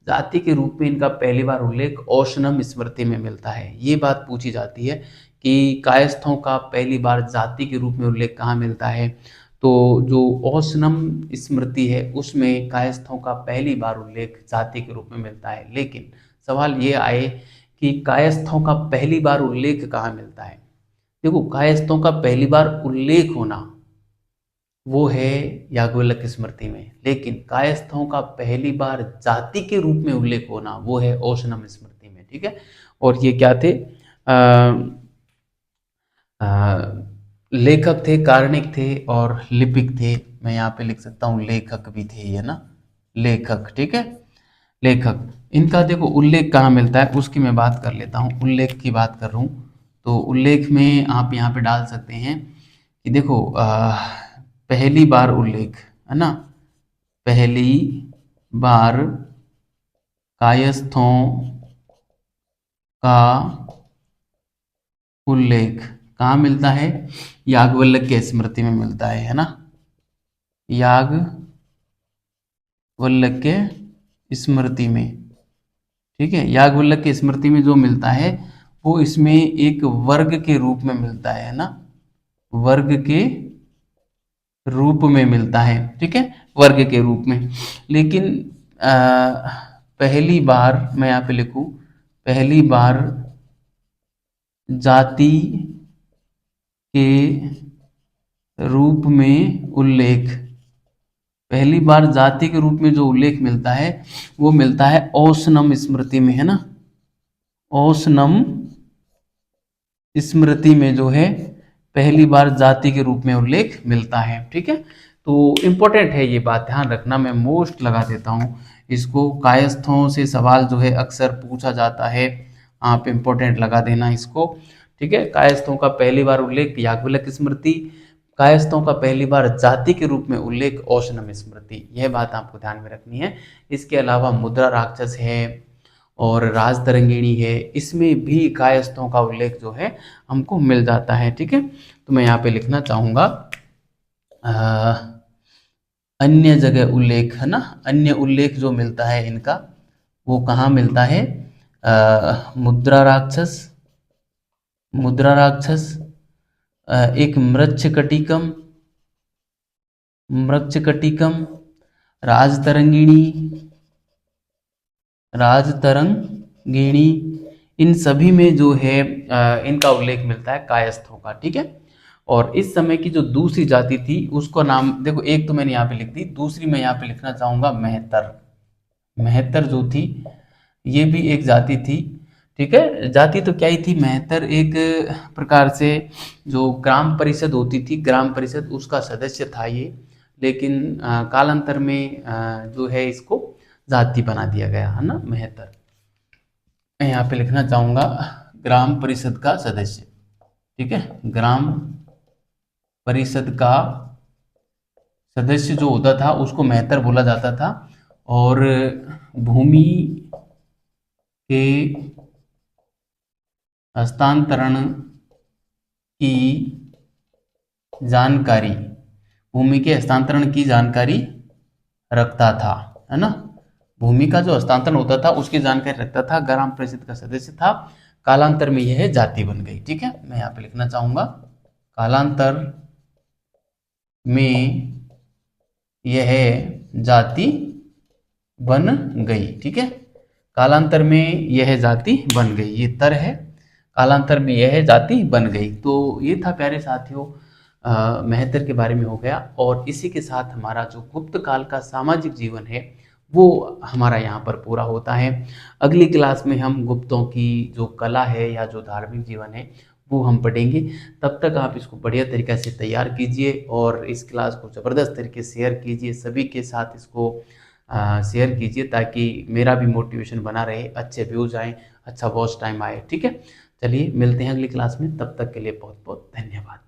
जाति के रूप में इनका पहली बार उल्लेख औशनम स्मृति में मिलता है। ये बात पूछी जाती है कि कायस्थों का पहली बार जाति के रूप में उल्लेख कहाँ मिलता है, तो जो औशनम स्मृति है उसमें कायस्थों का पहली बार उल्लेख जाति के रूप में मिलता है। लेकिन सवाल ये आए कि कायस्थों का पहली बार उल्लेख कहाँ मिलता है। देखो, कायस्थों का पहली बार उल्लेख होना वो है याज्ञवल्क्य स्मृति में, लेकिन कायस्थों का पहली बार जाति के रूप में उल्लेख होना वो है औशनम स्मृति में। ठीक है, और ये क्या थे? लेखक थे, कार्णिक थे और लिपिक थे। मैं यहाँ पे लिख सकता हूँ लेखक भी थे, ये ना, लेखक। ठीक है, लेखक, इनका देखो उल्लेख कहाँ मिलता है उसकी मैं बात कर लेता हूँ। उल्लेख की बात कर रहा हूँ तो उल्लेख में आप यहाँ पे डाल सकते हैं कि देखो पहली बार उल्लेख, है ना, पहली बार कायस्थों का उल्लेख कहाँ मिलता है? याज्ञवल्क्य स्मृति में मिलता है ना, याज्ञवल्क्य स्मृति में। ठीक है, याज्ञवल्क्य स्मृति में जो मिलता है वो इसमें एक वर्ग के रूप में मिलता है ना, वर्ग के रूप में मिलता है। ठीक है, वर्ग के रूप में। लेकिन पहली बार मैं यहाँ पे लिखूं, पहली बार जाति के रूप में उल्लेख, पहली बार जाति के रूप में जो उल्लेख मिलता है वो मिलता है औशनम स्मृति में, है ना। औशनम स्मृति में जो है पहली बार जाति के रूप में उल्लेख मिलता है। ठीक है, तो इम्पोर्टेंट है ये बात, ध्यान रखना। मैं मोस्ट लगा देता हूँ इसको, कायस्थों से सवाल जो है अक्सर पूछा जाता है, आप इम्पोर्टेंट लगा देना इसको। ठीक है, कायस्थों का पहली बार उल्लेख याज्ञवल्क्य स्मृति, कायस्थों का पहली बार जाति के रूप में उल्लेख औशनम स्मृति, यह बात आपको ध्यान में रखनी है। इसके अलावा मुद्रा राक्षस है और राजतरंगिणी है, इसमें भी कायस्थों का उल्लेख जो है हमको मिल जाता है। ठीक है, तो मैं यहाँ पे लिखना चाहूँगा अन्य जगह उल्लेख, है ना, अन्य उल्लेख जो मिलता है इनका वो कहाँ मिलता है? मुद्रा राक्षस, मुद्रा राक्षस, एक मृच्छकटिकम, मृच्छकटिकम, राजतरंगिणी, राजतरंगिणी, इन सभी में जो है इनका उल्लेख मिलता है कायस्थों का। ठीक है, और इस समय की जो दूसरी जाति थी उसका नाम देखो, एक तो मैंने यहाँ पे लिख दी, दूसरी मैं यहाँ पे लिखना चाहूंगा मेहतर। मेहतर जो थी ये भी एक जाति थी। ठीक है, जाति तो क्या ही थी, मेहतर एक प्रकार से जो ग्राम परिषद होती थी, ग्राम परिषद उसका सदस्य था ये, लेकिन कालांतर में जो है इसको जाति बना दिया गया, है ना, मेहतर। मैं यहाँ पे लिखना चाहूंगा ग्राम परिषद का सदस्य। ठीक है, ग्राम परिषद का सदस्य जो होता था उसको मेहतर बोला जाता था, और भूमि के हस्तांतरण की जानकारी, भूमि के हस्तांतरण की जानकारी रखता था, है ना, भूमि का जो हस्तांतरण होता था उसकी जानकारी रखता था, ग्राम परिषद का सदस्य था। कालांतर में यह जाति बन गई। ठीक है, मैं यहाँ पे लिखना चाहूंगा कालांतर में यह जाति बन गई। ठीक है, कालांतर में यह जाति बन गई, ये तर है, कालांतर में यह जाति बन गई। तो ये था प्यारे साथियों मेहतर के बारे में हो गया, और इसी के साथ हमारा जो गुप्त काल का सामाजिक जीवन है वो हमारा यहाँ पर पूरा होता है। अगली क्लास में हम गुप्तों की जो कला है या जो धार्मिक जीवन है वो हम पढ़ेंगे। तब तक आप इसको बढ़िया तरीके से तैयार कीजिए और इस क्लास को ज़बरदस्त तरीके से शेयर कीजिए, सभी के साथ इसको शेयर कीजिए ताकि मेरा भी मोटिवेशन बना रहे, अच्छे व्यूज़ आएँ, अच्छा वॉच टाइम आए। ठीक है, चलिए मिलते हैं अगली क्लास में, तब तक के लिए बहुत बहुत धन्यवाद।